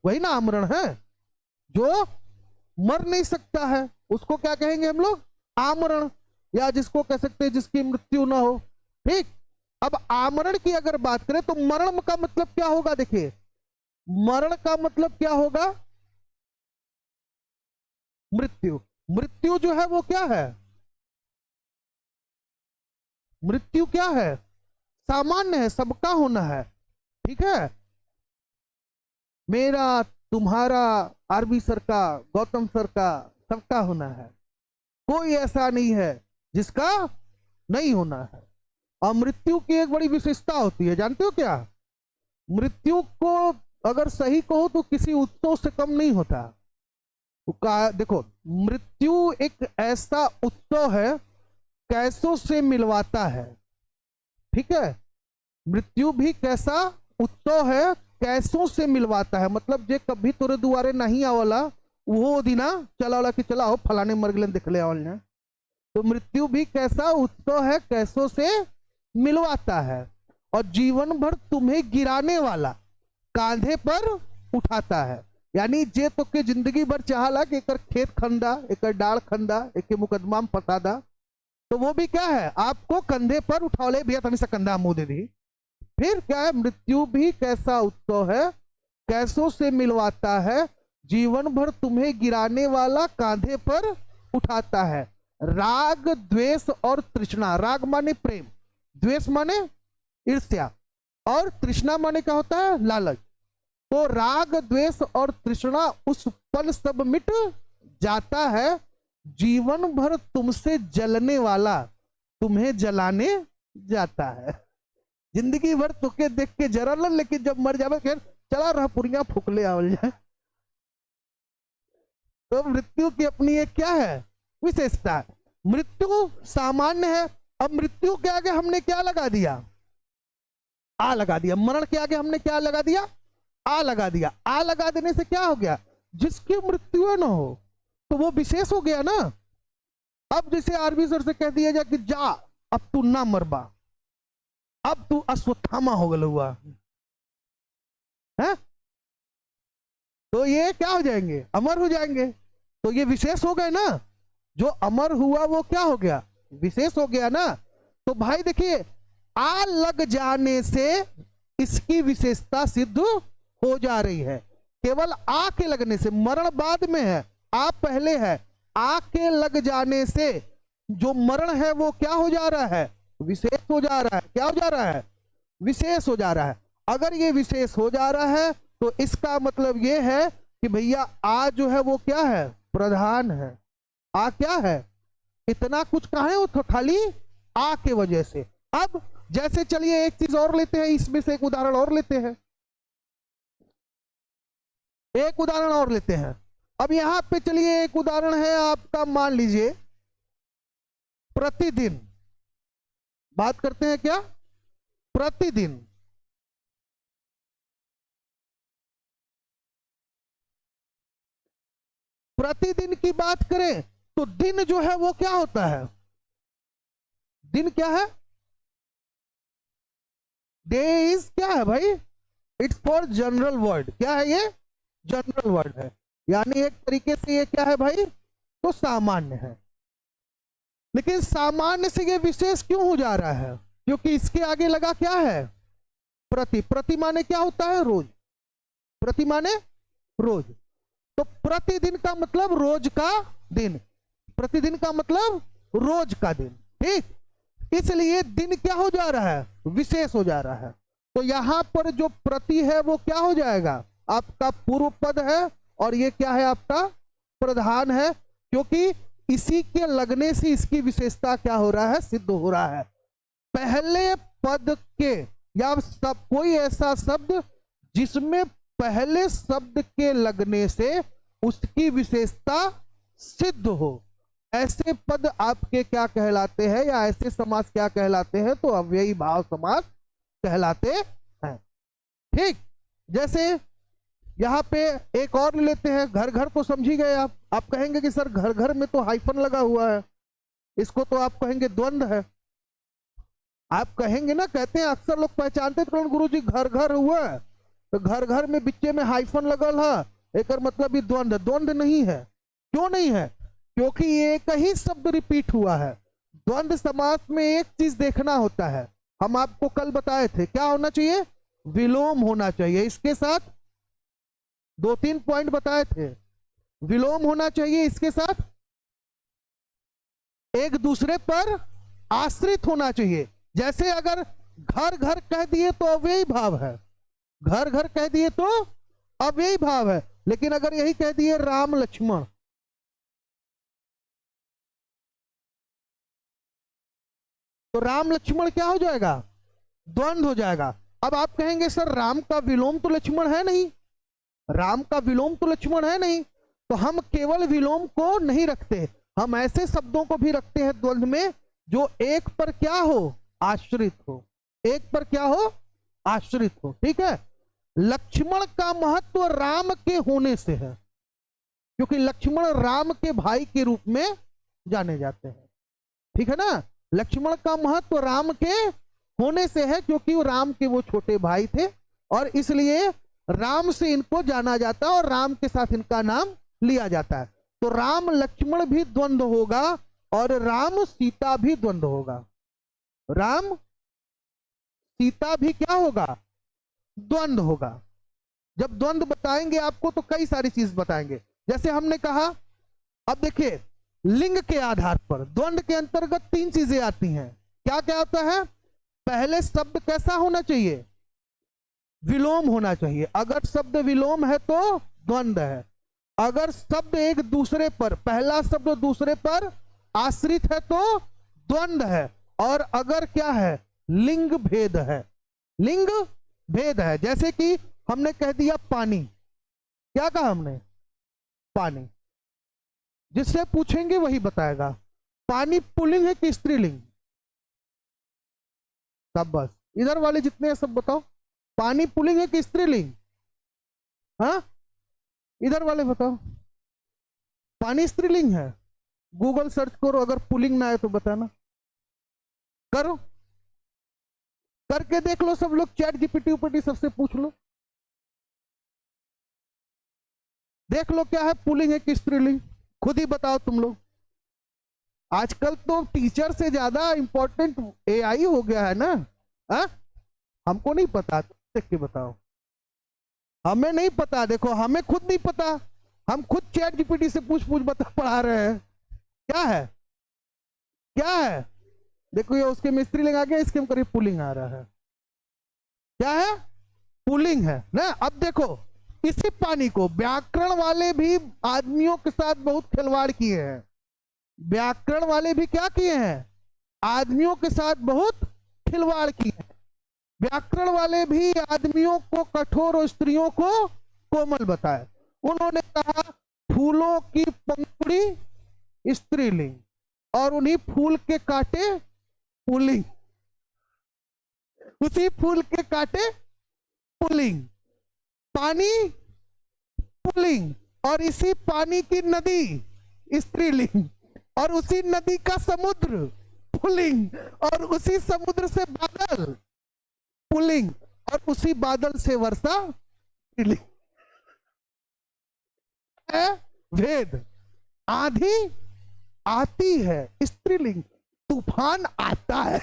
वही ना आमरण है। जो मर नहीं सकता है उसको क्या कहेंगे हम लोग, आमरण, या जिसको कह सकते हैं जिसकी मृत्यु ना हो, ठीक। अब आमरण की अगर बात करें तो मरण का मतलब क्या होगा, देखिए मरण का मतलब क्या होगा, मृत्यु। मृत्यु जो है वो क्या है, मृत्यु क्या है, सामान्य है, सबका होना है, ठीक है। मेरा, तुम्हारा, आरबी सर का, गौतम सर का, सबका होना है, कोई ऐसा नहीं है जिसका नहीं होना है। और मृत्यु की एक बड़ी विशेषता होती है, जानते हो क्या, मृत्यु को अगर सही कहो तो किसी उत्सव से कम नहीं होता। देखो मृत्यु एक ऐसा उत्सव है, कैसों से मिलवाता है, ठीक है। मृत्यु भी कैसा उत्सव है, कैसों से मिलवाता है। मतलब जे कभी तोरे दुआरे नहीं आवला वो दिना चला वाला कि चला हो फलाने मर गए देख ले आवल। तो मृत्यु भी कैसा उत्सव है, कैसों से मिलवाता है, और जीवन भर तुम्हें गिराने वाला, कांधे पर उठाता है। यानी जे तो के जिंदगी भर चाहला कि एक खेत खंदा, एक डाल खंदा, एक मुकदमा में फंसा दा, तो वो भी क्या है, आपको कंधे पर उठावले, भैया तनी सा कंधा मुंह दे दी, फिर क्या है, मृत्यु भी कैसा उत्सव है, कैसों से मिलवाता है, जीवन भर तुम्हें गिराने वाला कांधे पर उठाता है। राग द्वेष और तृष्णा, राग माने प्रेम, द्वेष माने ईर्ष्या, और तृष्णा माने क्या होता है, लालच। तो राग द्वेष और तृष्णा उस पल सब मिट जाता है, जीवन भर तुमसे जलने वाला तुम्हें जलाने जाता है। जिंदगी भर तुके देख के जरा ल, लेकिन जब मर जावे फिर चला रहा पुरिया फुकले आवल जाए। तो मृत्यु की अपनी एक क्या है, विशेषता है। मृत्यु सामान्य है। अब मृत्यु के आगे हमने क्या लगा दिया, आ लगा दिया। मरण के आगे हमने क्या लगा दिया, आ लगा दिया। आ लगा देने से क्या हो गया, जिसकी मृत्यु न हो तो वो विशेष हो गया ना। अब जैसे आरबी सर से कह दिया जाए कि जा अब तू ना मरबा, अब तू अश्वत्थामा हो गया हुआ है, तो ये क्या हो जाएंगे, अमर हो जाएंगे। तो ये विशेष हो गए ना, जो अमर हुआ वो क्या हो गया, विशेष हो गया ना। तो भाई देखिए, आ लग जाने से इसकी विशेषता सिद्ध हो जा रही है। केवल आ के लगने से, मरण बाद में है, आ पहले है, आ के लग जाने से जो मरण है वो क्या हो जा रहा है, विशेष हो जा रहा है। क्या हो जा रहा है, विशेष हो जा रहा है। अगर ये विशेष हो जा रहा है तो इसका मतलब ये है कि भैया आ जो है वो क्या है, प्रधान है। आ क्या है, इतना कुछ कहाँ है, वो तो खाली आ के वजह से। अब जैसे चलिए एक चीज और लेते हैं, इसमें से एक उदाहरण और लेते हैं, एक उदाहरण और लेते हैं। अब यहां पे चलिए एक उदाहरण है आपका, मान लीजिए प्रतिदिन, बात करते हैं क्या, प्रतिदिन प्रतिदिन की बात करें तो दिन जो है वो क्या होता है, दिन क्या है, डे इज क्या है भाई, इट्स फॉर जनरल वर्ड। क्या है ये, जनरल वर्ड है, यानी एक तरीके से ये क्या है भाई, तो सामान्य है। लेकिन सामान्य से ये विशेष क्यों हो जा रहा है, क्योंकि इसके आगे लगा क्या है, प्रति। प्रति माने क्या होता है, रोज। प्रति माने रोज। तो प्रतिदिन का मतलब रोज का दिन, प्रतिदिन का मतलब रोज का दिन, ठीक। इसलिए दिन क्या हो जा रहा है, विशेष हो जा रहा है। तो यहां पर जो प्रति है वो क्या हो जाएगा, आपका पूर्व पद है, और ये क्या है, आपका प्रधान है, क्योंकि इसी के लगने से इसकी विशेषता क्या हो रहा है, सिद्ध हो रहा है। पहले पद के या सब कोई ऐसा शब्द जिसमें पहले शब्द के लगने से उसकी विशेषता सिद्ध हो, ऐसे पद आपके क्या कहलाते हैं, या ऐसे समास क्या कहलाते हैं, तो अव्ययी भाव समास कहलाते हैं, ठीक। जैसे यहां पे एक और लेते हैं, घर घर तो समझी गए आप कहेंगे कि सर घर घर में तो हाइफन लगा हुआ है, इसको तो आप कहेंगे द्वंद्व है। आप कहेंगे ना, कहते हैं अक्सर लोग पहचानते तो गुरु जी घर घर हुआ है, तो घर घर में बीचे में हाइफन लगल है, एक मतलब द्वंद्व। द्वंद्व नहीं है। क्यों नहीं है, क्योंकि एक ही शब्द रिपीट हुआ है। द्वंद्व समास में एक चीज देखना होता है, हम आपको कल बताए थे, क्या होना चाहिए, विलोम होना चाहिए। इसके साथ 2-3 पॉइंट बताए थे, विलोम होना चाहिए, इसके साथ एक दूसरे पर आश्रित होना चाहिए। जैसे अगर घर घर कह दिए तो अव्ययी भाव है, घर घर कह दिए तो अव्ययी भाव है। लेकिन अगर यही कह दिए राम लक्ष्मण, तो राम लक्ष्मण क्या हो जाएगा, द्वंद्व हो जाएगा। अब आप कहेंगे सर राम का विलोम तो लक्ष्मण है नहीं, राम का विलोम तो लक्ष्मण है नहीं, तो हम केवल विलोम को नहीं रखते, हम ऐसे शब्दों को भी रखते हैं द्वंद्व में जो एक पर क्या हो, आश्रित हो, एक पर क्या हो, आश्रित हो, ठीक है। लक्ष्मण का महत्व राम के होने से है, क्योंकि लक्ष्मण राम के भाई के रूप में जाने जाते हैं, ठीक है ना। लक्ष्मण का महत्व राम के होने से है, क्योंकि वो राम के वो छोटे भाई थे, और इसलिए राम से इनको जाना जाता है और राम के साथ इनका नाम लिया जाता है। तो राम लक्ष्मण भी द्वंद्व होगा और राम सीता भी द्वंद्व होगा, राम सीता भी क्या होगा, द्वंद होगा। जब द्वंद बताएंगे आपको तो कई सारी चीज बताएंगे। जैसे हमने कहा, अब देखिए लिंग के आधार पर द्वंद के अंतर्गत तीन चीजें आती हैं। क्या क्या होता है, पहले शब्द कैसा होना चाहिए, विलोम होना चाहिए। अगर शब्द विलोम है तो द्वंद है। अगर शब्द एक दूसरे पर, पहला शब्द दूसरे पर आश्रित है तो द्वंद है। और अगर क्या है, लिंग भेद है, लिंग भेद है। जैसे कि हमने कह दिया पानी, क्या कहा हमने, पानी। जिससे पूछेंगे वही बताएगा पानी पुल्लिंग है कि स्त्रीलिंग। सब बस इधर वाले जितने हैं सब बताओ, पानी पुल्लिंग है कि स्त्रीलिंग। हाँ, इधर वाले बताओ, पानी स्त्रीलिंग है। गूगल सर्च करो, अगर पुल्लिंग ना आए तो बताना। करो, करके देख लो सब लोग, चैट जीपीटी उपीटी सबसे पूछ लो, देख लो क्या है, पुल्लिंग है कि स्त्रीलिंग, खुद ही बताओ तुम लोग। आजकल तो टीचर से ज्यादा इंपॉर्टेंट एआई हो गया है ना। हा? हमको नहीं पता, देख के बताओ। हमें नहीं पता, देखो हमें खुद नहीं पता, हम खुद चैट जीपीटी से पूछ पूछ बता पढ़ा रहे हैं। क्या है, क्या है, देखो ये उसके में स्त्रीलिंग आ गया, इसके में करीब पुल्लिंग आ रहा है। क्या है, पुल्लिंग है ना। अब देखो इसी पानी को व्याकरण वाले भी आदमियों के साथ बहुत खिलवाड़ किए हैं। व्याकरण वाले भी क्या किए हैं, आदमियों के साथ बहुत खिलवाड़ किए हैं। व्याकरण वाले भी आदमियों को कठोर और स्त्रियों को कोमल बताए। उन्होंने कहा फूलों की पंखुड़ी स्त्रीलिंग और उन्हीं फूल के कांटे पुल्लिंग, उसी फूल के कांटे पुल्लिंग, पानी पुल्लिंग, और इसी पानी की नदी स्त्रीलिंग, और उसी नदी का समुद्र पुल्लिंग, और उसी समुद्र से बादल पुल्लिंग, और उसी बादल से वर्षा स्त्रीलिंग। है भेद। आंधी आती है स्त्रीलिंग, तूफान आता है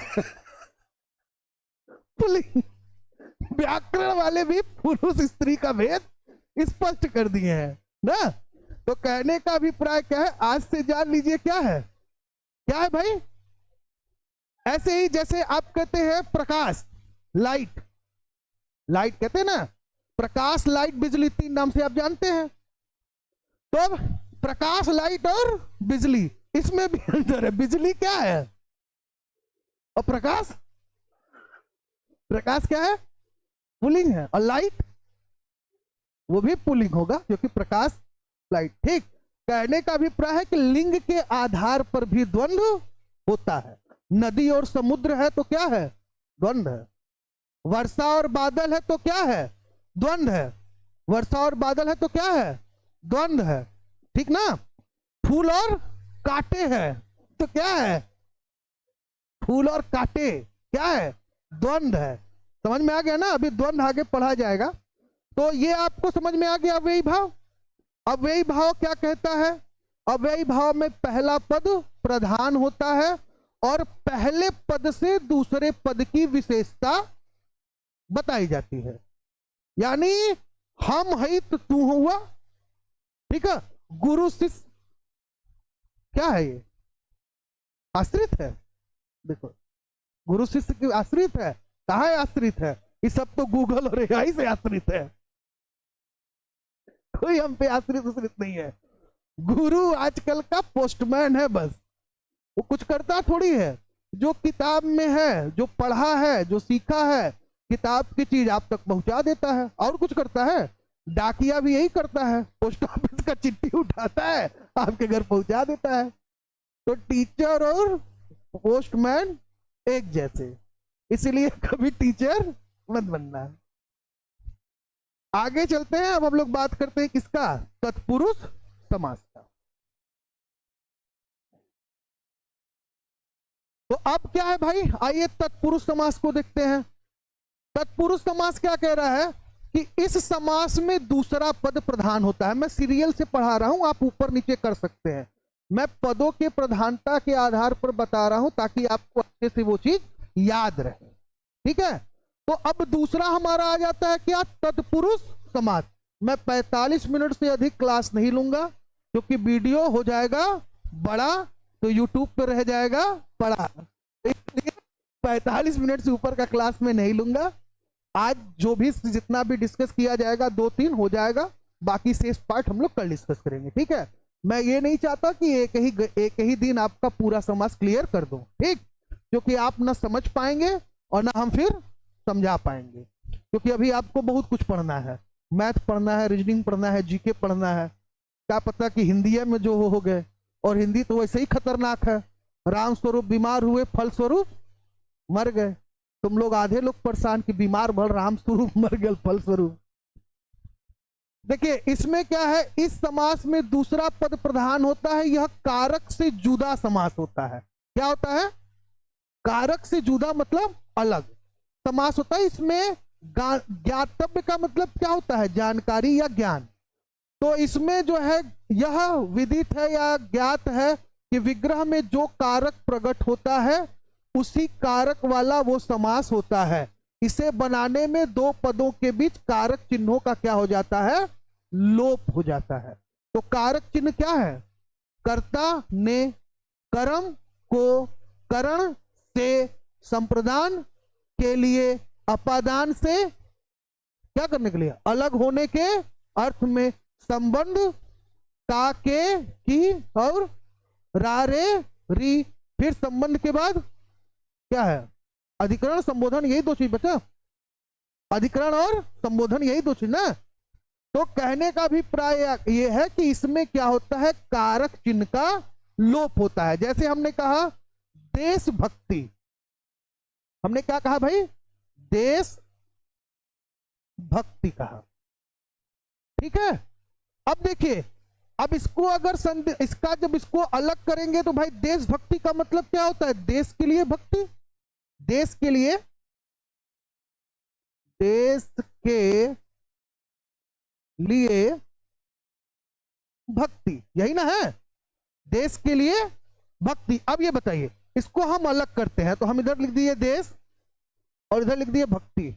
पुल्लिंग। व्याकरण वाले भी पुरुष स्त्री का भेद स्पष्ट कर दिए हैं ना। तो कहने का अभिप्राय क्या है, आज से जान लीजिए क्या है, क्या है भाई। ऐसे ही जैसे आप कहते हैं प्रकाश, लाइट, लाइट कहते हैं ना, प्रकाश लाइट बिजली, तीन नाम से आप जानते हैं। तो अब प्रकाश लाइट और बिजली, इसमें भी अंतर है। बिजली क्या है और प्रकाश, प्रकाश क्या है, पुल्लिंग है, और लाइट वो भी पुल्लिंग होगा क्योंकि प्रकाश लाइट। ठीक, कहने का अभिप्राय है कि लिंग के आधार पर भी द्वंद्व होता है। नदी और समुद्र है तो क्या है, द्वंद्व है। वर्षा और बादल है तो क्या है, द्वंद्व है। वर्षा और बादल है तो क्या है, द्वंद्व है। ठीक ना। फूल और कांटे है तो क्या है, फूल और कांटे क्या है, द्वंद्व है। समझ में आ गया ना। अभी द्वंद्व आगे पढ़ा जाएगा। तो ये आपको समझ में आ गया अव्ययी भाव। अव्ययी भाव क्या कहता है, अव्ययी भाव में पहला पद प्रधान होता है और पहले पद से दूसरे पद की विशेषता बताई जाती है। यानी हम है तो तू हुआ, ठीक है। गुरु शिष्य क्या है, ये आश्रित है। देखो गुरु शिष्य की आश्रित है, कहाँ है आश्रित है, ये सब तो गूगल और एआई से आश्रित है, कोई हम पे आश्रित नहीं है। गुरु आजकल का पोस्टमैन है बस, वो कुछ करता थोड़ी है। जो किताब में है, जो पढ़ा है, जो सीखा है, किताब की चीज आप तक पहुंचा देता है, और कुछ करता है। डाकिया भी यही करता है, पोस्ट ऑफिस का चिट्ठी उठाता है, आपके घर पहुंचा देता है। तो टीचर और पोस्टमैन एक जैसे, इसीलिए कभी टीचर मत बनना। आगे चलते हैं। अब हम लोग बात करते हैं किसका, तत्पुरुष समास का। तो अब क्या है भाई, आइए तत्पुरुष समास को देखते हैं। तत्पुरुष समास क्या कह रहा है कि इस समास में दूसरा पद प्रधान होता है। मैं सीरियल से पढ़ा रहा हूं, आप ऊपर नीचे कर सकते हैं। मैं पदों के प्रधानता के आधार पर बता रहा हूं ताकि आपको अच्छे से वो चीज याद रहे। ठीक है। तो अब दूसरा हमारा आ जाता है क्या, तत्पुरुष समास। मैं 45 मिनट से अधिक क्लास नहीं लूंगा क्योंकि वीडियो हो जाएगा बड़ा तो यूट्यूब पे रह जाएगा पड़ा, इसलिए 45 मिनट से ऊपर का क्लास में नहीं लूंगा। आज जो भी जितना भी डिस्कस किया जाएगा 2-3 हो जाएगा, बाकी शेष पार्ट हम लोग कल डिस्कस करेंगे, ठीक है। मैं ये नहीं चाहता कि एक ही दिन आपका पूरा समास क्लियर कर दूं, ठीक, क्योंकि आप ना समझ पाएंगे और ना हम फिर समझा पाएंगे, क्योंकि अभी आपको बहुत कुछ पढ़ना है, मैथ पढ़ना है, रीजनिंग पढ़ना है, जीके पढ़ना है। क्या पता कि हिंदी में जो हो गए, और हिंदी तो वैसे ही खतरनाक है। राम स्वरूप बीमार हुए, फल स्वरूप मर गए। तुम लोग आधे लोग परेशान कि बीमार भल राम स्वरूप मर गए फल स्वरूप। देखिए इसमें क्या है, इस समास में दूसरा पद प्रधान होता है, यह कारक से जुदा समास होता है। क्या होता है, कारक से जुदा मतलब अलग समास होता है। इसमें ज्ञातव्य का मतलब क्या होता है, जानकारी या ज्ञान। तो इसमें जो है यह विदित है या ज्ञात है कि विग्रह में जो कारक प्रकट होता है उसी कारक वाला वो समास होता है। इसे बनाने में दो पदों के बीच कारक चिन्हों का क्या हो जाता है, लोप हो जाता है। तो कारक चिन्ह क्या है, कर्ता ने कर्म को करण से संप्रदान के लिए, अपादान से क्या करने के लिए, अलग होने के अर्थ में, संबंध का के की और रा रे री, फिर संबंध के बाद क्या है, अधिकरण संबोधन, यही दो चीज बचा, अधिकरण और संबोधन, यही दो चीज ना। तो कहने का अभिप्राय यह है कि इसमें क्या होता है, कारक चिन्ह का लोप होता है। जैसे हमने कहा देशभक्ति, हमने क्या कहा भाई, देश भक्ति कहा, ठीक है। अब देखिए, अब इसको अगर इसका जब इसको अलग करेंगे तो भाई देशभक्ति का मतलब क्या होता है, देश के लिए भक्ति, देश के लिए, देश के लिए भक्ति, यही ना है, देश के लिए भक्ति। अब ये बताइए, इसको हम अलग करते हैं तो हम इधर लिख दिए देश और इधर लिख दिए भक्ति,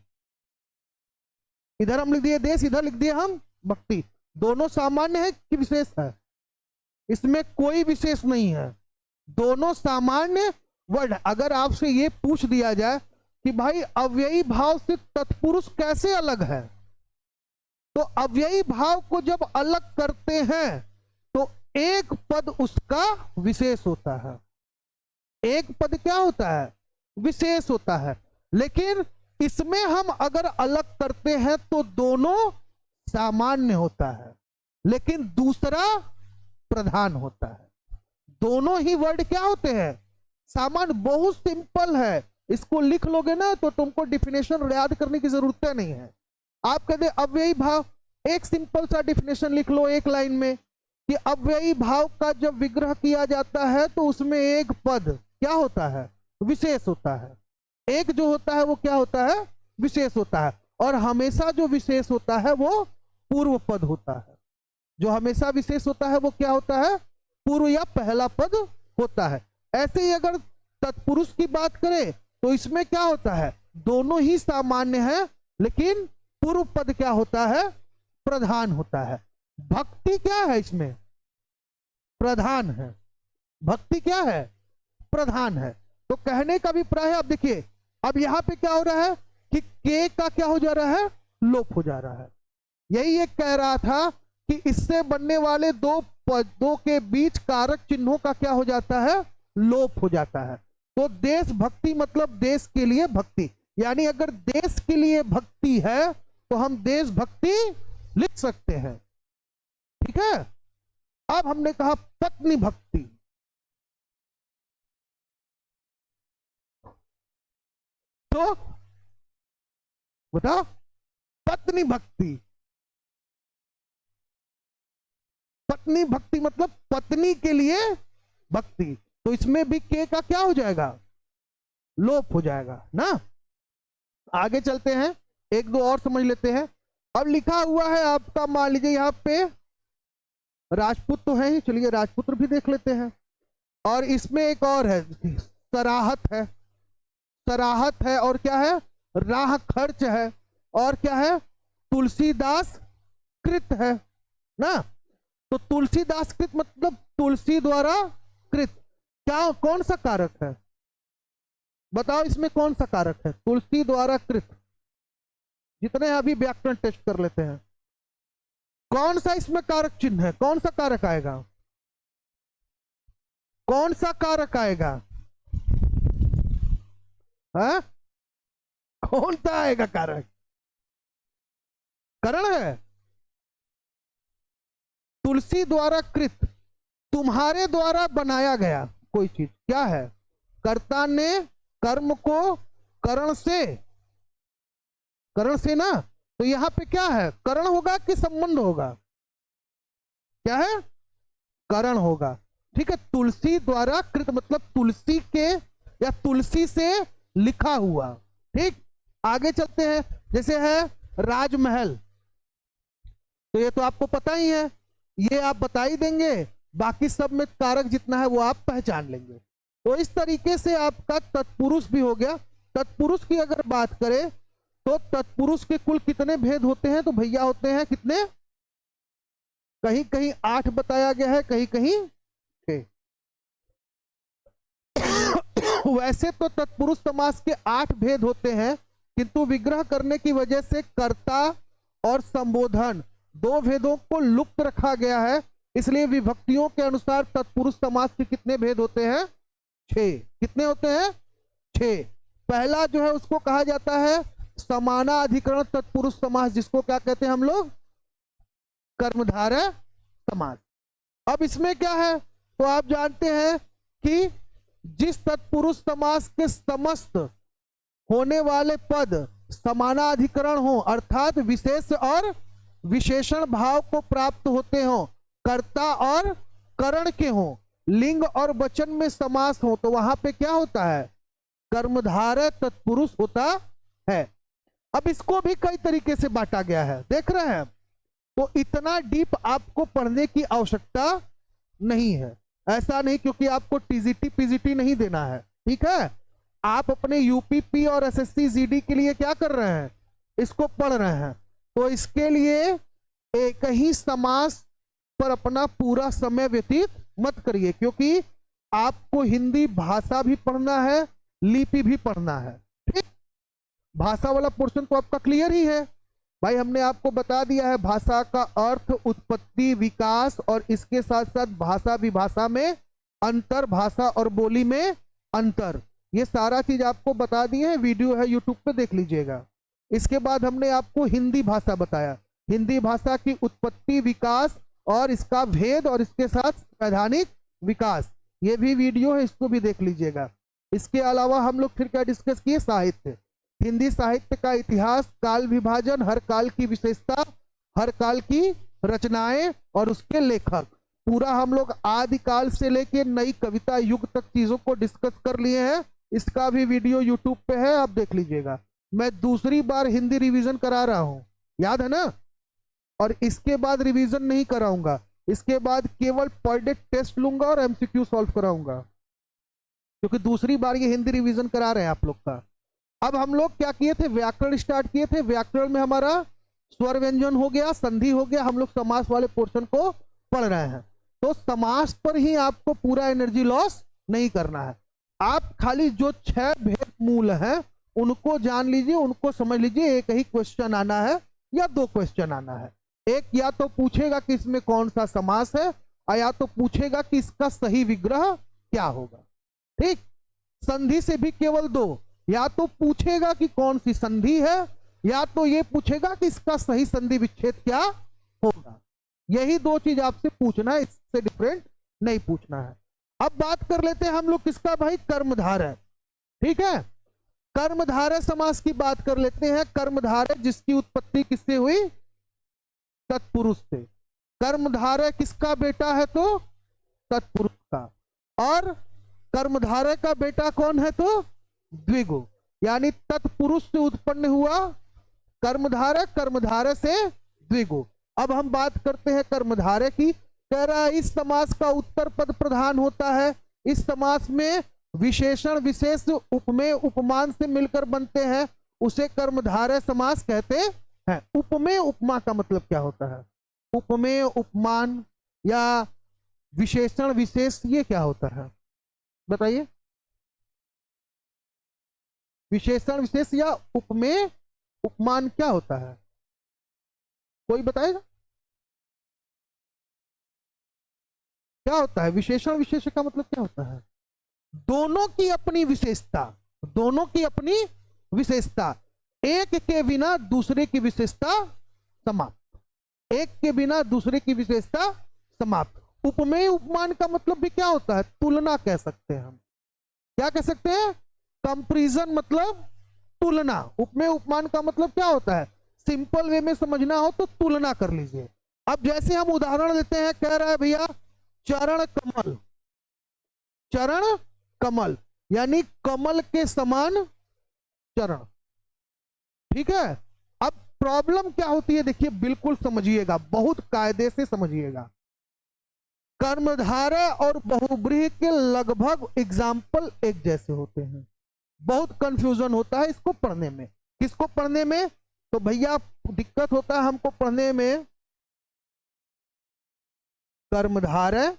इधर हम लिख दिए देश, इधर लिख दिए हम भक्ति। दोनों सामान्य है कि विशेष है, इसमें कोई विशेष नहीं है, दोनों सामान्य वर्ड। अगर आपसे ये पूछ दिया जाए कि भाई अव्ययी भाव से तत्पुरुष कैसे अलग है, तो अव्ययी भाव को जब अलग करते हैं तो एक पद उसका विशेष होता है, एक पद क्या होता है, विशेष होता है। लेकिन इसमें हम अगर अलग करते हैं तो दोनों सामान्य होता है, लेकिन दूसरा प्रधान होता है। दोनों ही वर्ड क्या होते हैं, सामान्य। बहुत सिंपल है, इसको लिख लोगे ना तो तुमको डिफिनेशन याद करने की जरूरत नहीं है। आप कहते अव्ययी भाव, एक सिंपल सा डिफिनेशन लिख लो एक लाइन में कि अव्ययी भाव का जब विग्रह किया जाता है तो उसमें एक पद क्या होता है, विशेष होता है। एक जो होता है वो क्या होता है, विशेष होता है। और हमेशा जो विशेष होता है वो पूर्व पद होता है, जो हमेशा विशेष होता है वो क्या होता है, पूर्व या पहला पद होता है। ऐसे ही अगर तत्पुरुष की बात करें तो इसमें क्या होता है, दोनों ही सामान्य है लेकिन पूर्व पद क्या होता है, प्रधान होता है। भक्ति क्या है, इसमें प्रधान है, भक्ति क्या है, प्रधान है। तो कहने का अभिप्राय है, अब देखिए अब यहां पे क्या हो रहा है कि के का क्या हो जा रहा है, लोप हो जा रहा है। यही एक कह रहा था कि इससे बनने वाले दो पदों के बीच कारक चिन्हों का क्या हो जाता है, लोप हो जाता है। तो देशभक्ति मतलब देश के लिए भक्ति, यानी अगर देश के लिए भक्ति है तो हम देशभक्ति लिख सकते हैं, ठीक है। अब हमने कहा पत्नी भक्ति, तो बताओ पत्नी भक्ति, पत्नी भक्ति मतलब पत्नी के लिए भक्ति। तो इसमें भी के का क्या हो जाएगा, लोप हो जाएगा ना। आगे चलते हैं, एक दो और समझ लेते हैं। अब लिखा हुआ है आपका, मान लीजिए यहाँ पे राजपूत तो है ही, चलिए राजपुत्र भी देख लेते हैं। और इसमें एक और है, सराहत है, सराहत है और क्या है, राह खर्च है, और क्या है, तुलसीदास कृत है ना। तो तुलसीदास कृत मतलब तुलसी द्वारा कृत, क्या कौन सा कारक है बताओ, इसमें कौन सा कारक है, तुलसी द्वारा कृत। जितने अभी व्याकरण टेस्ट कर लेते हैं, कौन सा इसमें कारक चिन्ह है, कौन सा कारक आएगा, कौन सा कारक आएगा, है कौन सा आएगा कारक, करण है। तुलसी द्वारा कृत, तुम्हारे द्वारा बनाया गया कोई चीज, क्या है, कर्ता ने कर्म को करण से ना, तो यहां पे क्या है, करण होगा कि संबंध होगा, क्या है, करण होगा। ठीक है, तुलसी द्वारा कृत मतलब तुलसी के या तुलसी से लिखा हुआ। ठीक, आगे चलते हैं, जैसे है राजमहल, तो ये तो आपको पता ही है, ये आप बता ही देंगे, बाकी सब में कारक जितना है वो आप पहचान लेंगे। तो इस तरीके से आपका तत्पुरुष भी हो गया। तत्पुरुष की अगर बात करें तो तत्पुरुष के कुल कितने भेद होते हैं, तो भैया होते हैं कितने, कहीं कहीं 8 बताया गया है, कहीं कहीं 6। वैसे तो तत्पुरुष समास के 8 भेद होते हैं, किंतु विग्रह करने की वजह से कर्ता और संबोधन 2 भेदों को लुप्त रखा गया है, इसलिए विभक्तियों के अनुसार तत्पुरुष समास के कितने भेद होते हैं, 6। कितने होते हैं, 6। पहला जो है उसको कहा जाता है समानाधिकरण तत्पुरुष समास, जिसको क्या कहते हैं हम लोग, कर्मधारय समास। अब इसमें क्या है, तो आप जानते हैं कि जिस तत्पुरुष समास के समस्त होने वाले पद समानाधिकरण हो, अर्थात विशेष और विशेषण भाव को प्राप्त होते हो, कर्ता और करण के हो, लिंग और वचन में समास हो, तो वहां पे क्या होता है, कर्मधारय तत्पुरुष होता है। अब इसको भी कई तरीके से बांटा गया है, देख रहे हैं, तो इतना डीप आपको पढ़ने की आवश्यकता नहीं है, ऐसा नहीं, क्योंकि आपको टीजीटी पीजीटी नहीं देना है। ठीक है, आप अपने यूपीपी और एसएससी जीडी के लिए क्या कर रहे हैं, इसको पढ़ रहे हैं, तो इसके लिए एक ही समास पर अपना पूरा समय व्यतीत मत करिए, क्योंकि आपको हिंदी भाषा भी पढ़ना है, लिपि भी पढ़ना है। ठीक, भाषा वाला पोर्शन तो आपका क्लियर ही है भाई, हमने आपको बता दिया है भाषा का अर्थ, उत्पत्ति, विकास, और इसके साथ साथ भाषा विभाषा में अंतर, भाषा और बोली में अंतर, ये सारा चीज आपको बता दिए है, वीडियो है यूट्यूब पे देख लीजिएगा। इसके बाद हमने आपको हिंदी भाषा बताया, हिंदी भाषा की उत्पत्ति, विकास और इसका भेद, और इसके साथ वैधानिक विकास, ये भी वीडियो है, इसको भी देख लीजिएगा। इसके अलावा हम लोग फिर क्या डिस्कस किए, साहित्य, हिंदी साहित्य का इतिहास, काल विभाजन, हर काल की विशेषता, हर काल की रचनाएं और उसके लेखक, पूरा हम लोग आदिकाल से लेके नई कविता युग तक चीजों को डिस्कस कर लिए हैं। इसका भी वीडियो यूट्यूब पे है, आप देख लीजिएगा। मैं दूसरी बार हिंदी रिवीजन करा रहा हूं, याद है ना, और इसके बाद रिवीजन नहीं कराऊंगा, इसके बाद केवल पर डे टेस्ट लूंगा और एमसीक्यू सॉल्व कराऊंगा, क्योंकि दूसरी बार ये हिंदी रिवीजन करा रहे हैं आप लोग का। अब हम लोग क्या किए थे, व्याकरण स्टार्ट किए थे, व्याकरण में हमारा स्वर व्यंजन हो गया, संधि हो गया, हम लोग समास वाले पोर्शन को पढ़ रहे हैं। तो समास पर ही आपको पूरा एनर्जी लॉस नहीं करना है, आप खाली जो 6 भेद मूल हैं उनको जान लीजिए, उनको समझ लीजिए। एक ही क्वेश्चन आना है या 2 क्वेश्चन आना है, एक या तो पूछेगा कि इसमें कौन सा समास है, और या तो पूछेगा कि इसका सही विग्रह क्या होगा। ठीक, संधि से भी केवल 2, या तो पूछेगा कि कौन सी संधि है, या तो ये पूछेगा कि इसका सही संधि विच्छेद क्या होगा। यही 2 चीज आपसे पूछना है, इससे डिफरेंट नहीं पूछना है। अब बात कर लेते हैं हम लोग किसका भाई, कर्मधारय। ठीक है, कर्मधारय समास की बात कर लेते हैं। कर्मधारय जिसकी उत्पत्ति किससे हुई, तत्पुरुष से। कर्मधारय किसका बेटा है, तो तत्पुरुष का, और कर्मधारय का बेटा कौन है, तो द्विगु, यानी तत्पुरुष से उत्पन्न हुआ कर्मधारय, कर्मधारय से द्विगु। अब हम बात करते हैं कर्मधारय की। कह रहा है इस समास का उत्तर पद प्रधान होता है, इस समास में विशेषण विशेष उपमेय उपमान से मिलकर बनते हैं, उसे कर्मधारय समास कहते हैं। उपमेय उपमा का मतलब क्या होता है? उपमेय उपमान या विशेषण विशेष, ये क्या होता है बताइए? विशेषण विशेष या उपमेय उपमान क्या होता है? कोई बताएगा क्या होता है? विशेषण विशेष का मतलब क्या होता है? दोनों की अपनी विशेषता, दोनों की अपनी विशेषता, एक के बिना दूसरे की विशेषता समाप्त, एक के बिना दूसरे की विशेषता समाप्त। उपमेय उपमान का मतलब भी क्या होता है? तुलना कह सकते हैं हम। क्या कह सकते हैं? कंपैरिजन मतलब तुलना। उपमेय उपमान का मतलब क्या होता है? सिंपल वे में समझना हो तो तुलना कर लीजिए। अब जैसे हम उदाहरण लेते हैं, कह रहा है भैया चरण कमल, चरण कमल यानी कमल के समान चरण, ठीक है। अब प्रॉब्लम क्या होती है देखिए, बिल्कुल समझिएगा, बहुत कायदे से समझिएगा। कर्मधारय और बहुब्रीहि के लगभग एग्जाम्पल एक जैसे होते हैं। बहुत कंफ्यूजन होता है इसको पढ़ने में। किसको पढ़ने में? तो भैया दिक्कत होता है हमको पढ़ने में कर्मधारय,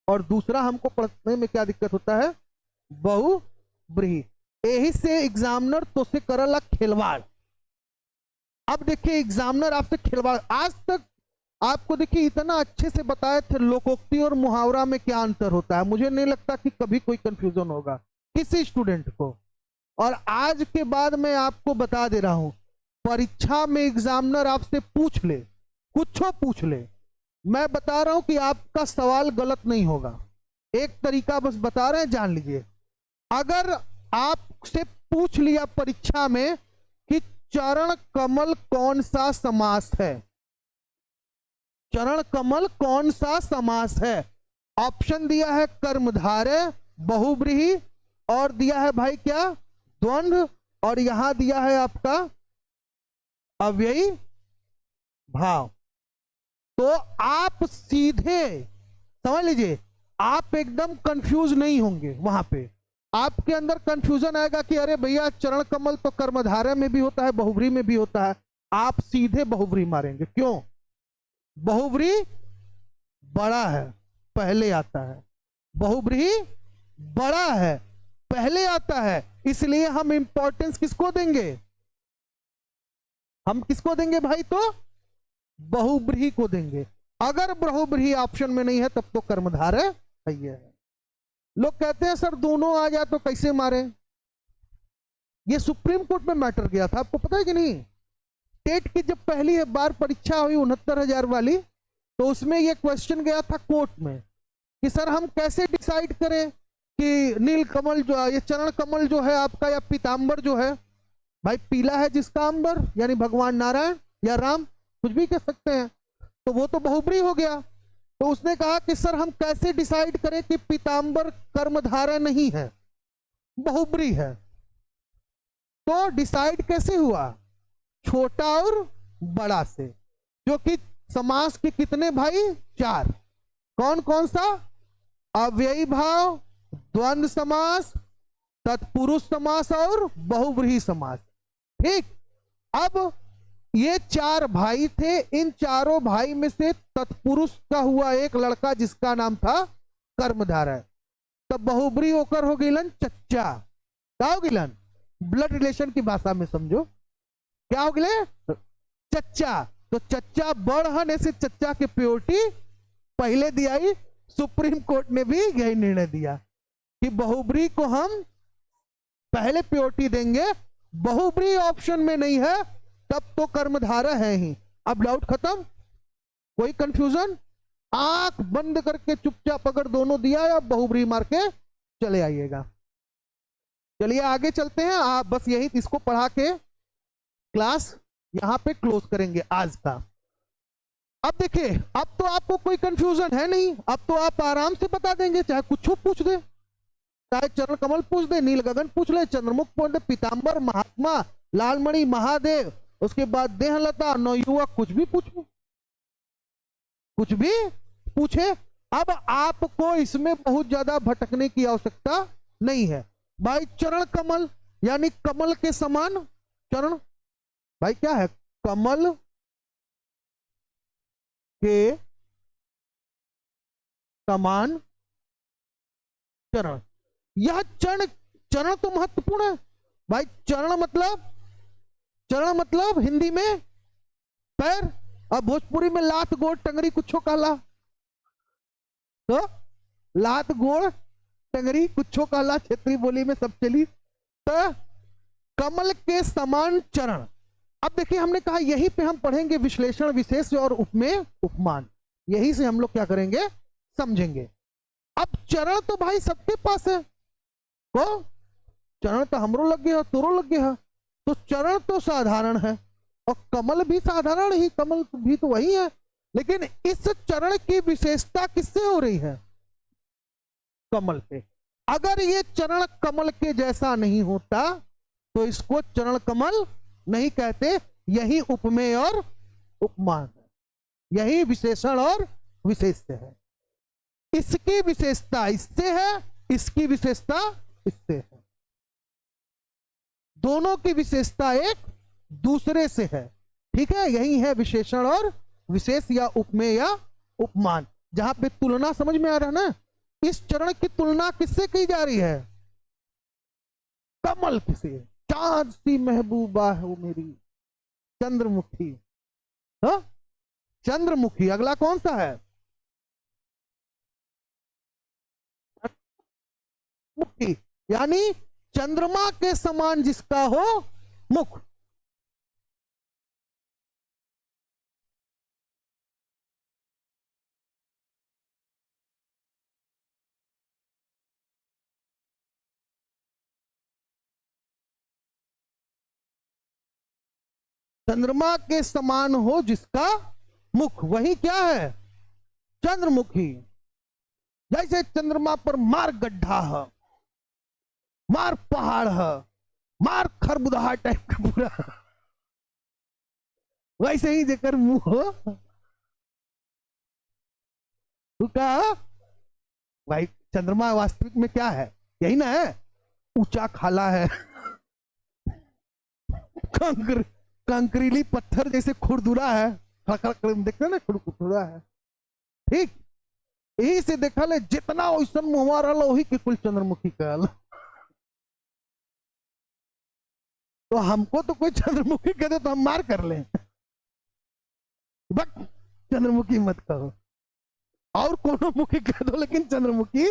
और दूसरा हमको पढ़ने में क्या दिक्कत होता है? बहुब्रीहि। यही से एग्जामिनर तो से करला खिलवाड़। अब देखिए एग्जामिनर आपसे खिलवाड़, आज तक आपको देखिए इतना अच्छे से बताए थे लोकोक्ति और मुहावरा में क्या अंतर होता है। मुझे नहीं लगता कि कभी कोई कंफ्यूजन होगा किसी स्टूडेंट को। और आज के बाद मैं आपको बता दे रहा हूं, परीक्षा में एग्जामिनर आपसे पूछ ले, कुछ पूछ ले, मैं बता रहा हूं कि आपका सवाल गलत नहीं होगा। एक तरीका बस बता रहे हैं, जान लीजिए। अगर आपसे पूछ लिया परीक्षा में कि चरण कमल कौन सा समास है, चरण कमल कौन सा समास है, ऑप्शन दिया है कर्मधारय, बहुब्रीहि, और दिया है भाई क्या? द्वंद्व, और यहां दिया है आपका अव्ययी भाव। तो आप सीधे समझ लीजिए, आप एकदम कंफ्यूज नहीं होंगे। वहां पे आपके अंदर कंफ्यूजन आएगा कि अरे भैया चरण कमल तो कर्मधारय में भी होता है, बहुब्रीहि में भी होता है। आप सीधे बहुब्रीहि मारेंगे। क्यों? बहुब्रीहि बड़ा है, पहले आता है। बहुब्रीहि बड़ा है, पहले आता है, इसलिए हम इंपॉर्टेंस किसको देंगे? हम किसको देंगे भाई? तो बहुब्रीहि को देंगे। अगर बहुब्रीहि ऑप्शन में नहीं है तब तो कर्मधारय है। लोग कहते हैं सर दोनों आ जाए तो कैसे मारे? ये सुप्रीम कोर्ट में मैटर गया था, आपको पता है कि नहीं? टेट की जब पहली बार परीक्षा हुई 69,000 वाली, तो उसमें यह क्वेश्चन गया था कोर्ट में कि सर हम कैसे डिसाइड करें कि नील कमल जो है, ये चरण कमल जो है आपका, या पीतांबर जो है, भाई पीला है जिसका अंबर यानी भगवान नारायण या राम, कुछ भी कह सकते हैं, तो वो तो बहुब्रीहि हो गया। तो उसने कहा कि सर हम कैसे डिसाइड करें कि पीतांबर कर्मधारय नहीं है, बहुब्रीहि है। तो डिसाइड कैसे हुआ? छोटा और बड़ा से, जो कि समास के कितने भाई? 4। कौन कौन सा? अव्ययी भाव, द्वंद्व समास, तत्पुरुष समास और बहुब्रीहि समास। ठीक। अब ये 4 भाई थे, इन चारों भाई में से तत्पुरुष का हुआ एक लड़का जिसका नाम था कर्मधारय। तब बहुब्रीहि होकर हो गिलन चच्चा। क्या हो गिलन? ब्लड रिलेशन की भाषा में समझो, क्या हो गिले? चच्चा। तो चच्चा बढ़ ऐसे चच्चा के प्योरिटी पहले दिया ही। सुप्रीम कोर्ट ने भी यही निर्णय दिया कि बहुब्रीहि को हम पहले प्योरिटी देंगे, बहुब्रीहि ऑप्शन में नहीं है तब तो कर्मधारय है ही। अब डाउट खत्म, कोई कंफ्यूजन? आंख बंद करके चुपचाप अगर दोनों दिया है, अब बहुब्रीहि मार के चले आइएगा। चलिए आगे चलते हैं। आप बस यही इसको पढ़ा के क्लास यहां पे क्लोज करेंगे आज का। अब देखिए, अब तो आपको कोई कंफ्यूजन है नहीं, अब तो आप आराम से बता देंगे, चाहे कुछ पूछ दे, चाहे चरण कमल पूछ दे, नील गगन पूछ ले, चंद्रमुख पूछ दे, पीतांबर, महात्मा, लालमणि, महादेव, उसके बाद देहलता, नवयुवक, कुछ भी पूछो, कुछ भी पूछे। अब आपको इसमें बहुत ज्यादा भटकने की आवश्यकता नहीं है। भाई चरण कमल यानी कमल के समान चरण भाई क्या है? कमल के समान चरण। यह चरण, चरण तो महत्वपूर्ण है भाई। चरण मतलब हिंदी में पैर, और भोजपुरी में लात गोड़ टंगरी कुछो कहला। तो लात गोड़ टंगरी कुछो कहला, क्षेत्रीय बोली में सब चली। तो कमल के समान चरण। अब देखिए हमने कहा यहीं पे हम पढ़ेंगे विश्लेषण, विशेष और उपमेय उपमान। यही से हम लोग क्या करेंगे, समझेंगे। अब चरण तो भाई सबके पास है, को चरण तो हमरो लग गया, तोरो लग गया। तो चरण तो साधारण है और कमल भी साधारण ही, कमल भी तो वही है। लेकिन इस चरण की विशेषता किससे हो रही है? कमल से। अगर ये चरण कमल के जैसा नहीं होता तो इसको चरण कमल नहीं कहते। यही उपमेय और उपमान है, यही विशेषण और विशेष है। इसकी विशेषता इससे है, इसकी विशेषता इससे है। दोनों की विशेषता एक दूसरे से है, ठीक है। यही है विशेषण और विशेष, या उपमेय या उपमान। जहां पे तुलना समझ में आ रहा है ना, इस चरण की तुलना किससे की जा रही है? कमल से। चांद सी महबूबा है वो मेरी चंद्रमुखी। हाँ, चंद्रमुखी। अगला कौन सा है? मुखी, यानी चंद्रमा के समान जिसका हो मुख। चंद्रमा के समान हो जिसका मुख, वही क्या है? चंद्रमुखी। जैसे चंद्रमा पर मार गड्ढा है, मार पहाड़ है, मार खरबुदहा टाइप का पूरा, वैसे ही जेकर मुंह हो का भाई। चंद्रमा वास्तविक में क्या है? यही ना है, ऊंचा खाला है, कंकरीली पत्थर जैसे खुरदुरा है, देखते ना खुरदुरा है, ठीक। यही से देखा ले जितना वैसा मुहवा रहा वही के कुल चंद्रमुखी कहल। तो हमको तो कोई चंद्रमुखी कह दे तो हम मार कर लें, बट चंद्रमुखी मत कहो। और कोनो मुखी कह दो लेकिन चंद्रमुखी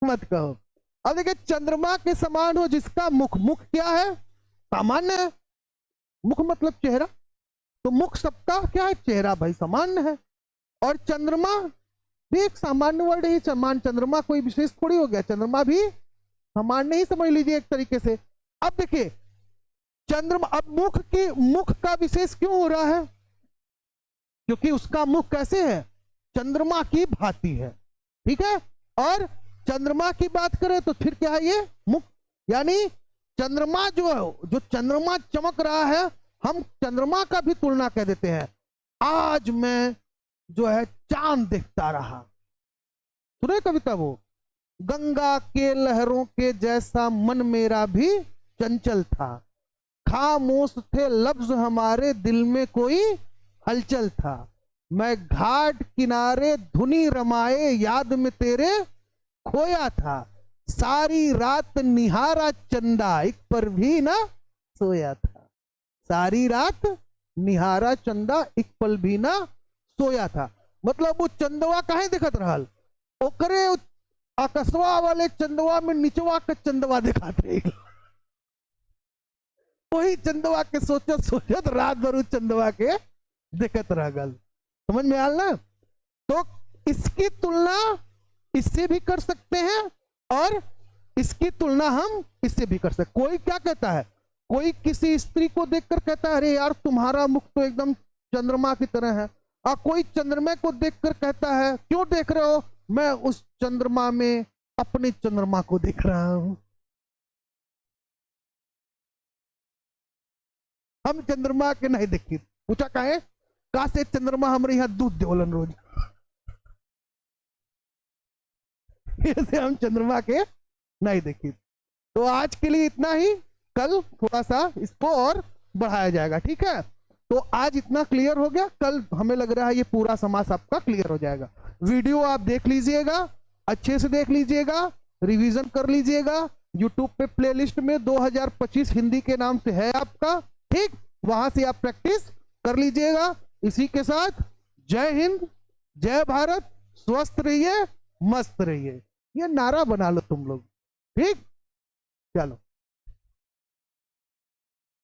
मत कहो। अब देखिए, चंद्रमा के समान हो जिसका मुख। मुख क्या है? सामान्य है। मुख मतलब चेहरा, तो मुख सबका क्या है? चेहरा भाई सामान्य है। और चंद्रमा भी एक सामान्य वर्ड ही, समान। चंद्रमा कोई विशेष थोड़ी हो गया, चंद्रमा भी सामान्य ही समझ लीजिए एक तरीके से। अब देखिए चंद्रमा, अब मुख का विशेष क्यों हो रहा है? क्योंकि उसका मुख कैसे है? चंद्रमा की भांति है, ठीक है। और चंद्रमा की बात करें तो फिर क्या है? ये मुख, यानी चंद्रमा जो चंद्रमा चमक रहा है, हम चंद्रमा का भी तुलना कह देते हैं। आज मैं जो है चांद देखता रहा, सुने कविता वो, गंगा के लहरों के जैसा मन मेरा भी चंचल था, खामोश थे लफ्ज हमारे दिल में कोई हलचल था, मैं घाट किनारे धुनी रमाए याद में तेरे खोया था, सारी रात निहारा चंदा एक पर भी ना सोया था, सारी रात निहारा चंदा एक पल भी ना सोया था। मतलब वो चंदवा काहे देखत रहल? ओकरे आकाशवा वाले चंदवा में निचवा के चंदवा दिखाते, वही चंदवा के सोचत सोचत रात भर चंदवा के देखत रह गल। समझ में आल ना? तो इसकी तुलना इससे भी कर सकते हैं और इसकी तुलना हम इससे भी कर सकते। कोई क्या कहता है? कोई किसी स्त्री को देखकर कहता है अरे यार तुम्हारा मुख तो एकदम चंद्रमा की तरह है, और कोई चंद्रमा को देखकर कहता है क्यों देख रहे हो? मैं उस चंद्रमा में अपने चंद्रमा को देख रहा हूं। हम चंद्रमा के नहीं देखी। पूछा काहे? का से चंद्रमा हमारे यहाँ दूध देवलन रोज, ऐसे हम चंद्रमा के नहीं देखी। तो आज के लिए इतना ही, कल थोड़ा सा इसको और बढ़ाया जाएगा। ठीक है, तो आज इतना क्लियर हो गया, कल हमें लग रहा है ये पूरा समास आपका क्लियर हो जाएगा। वीडियो आप देख लीजिएगा, अच्छे से देख लीजिएगा, रिवीजन कर लीजिएगा। यूट्यूब पे प्लेलिस्ट में 2025 हिंदी के नाम से है आपका, ठीक, वहां से आप प्रैक्टिस कर लीजिएगा। इसी के साथ जय हिंद, जय भारत, स्वस्थ रहिए, मस्त रहिए, ये नारा बना लो तुम लोग। ठीक, चलो।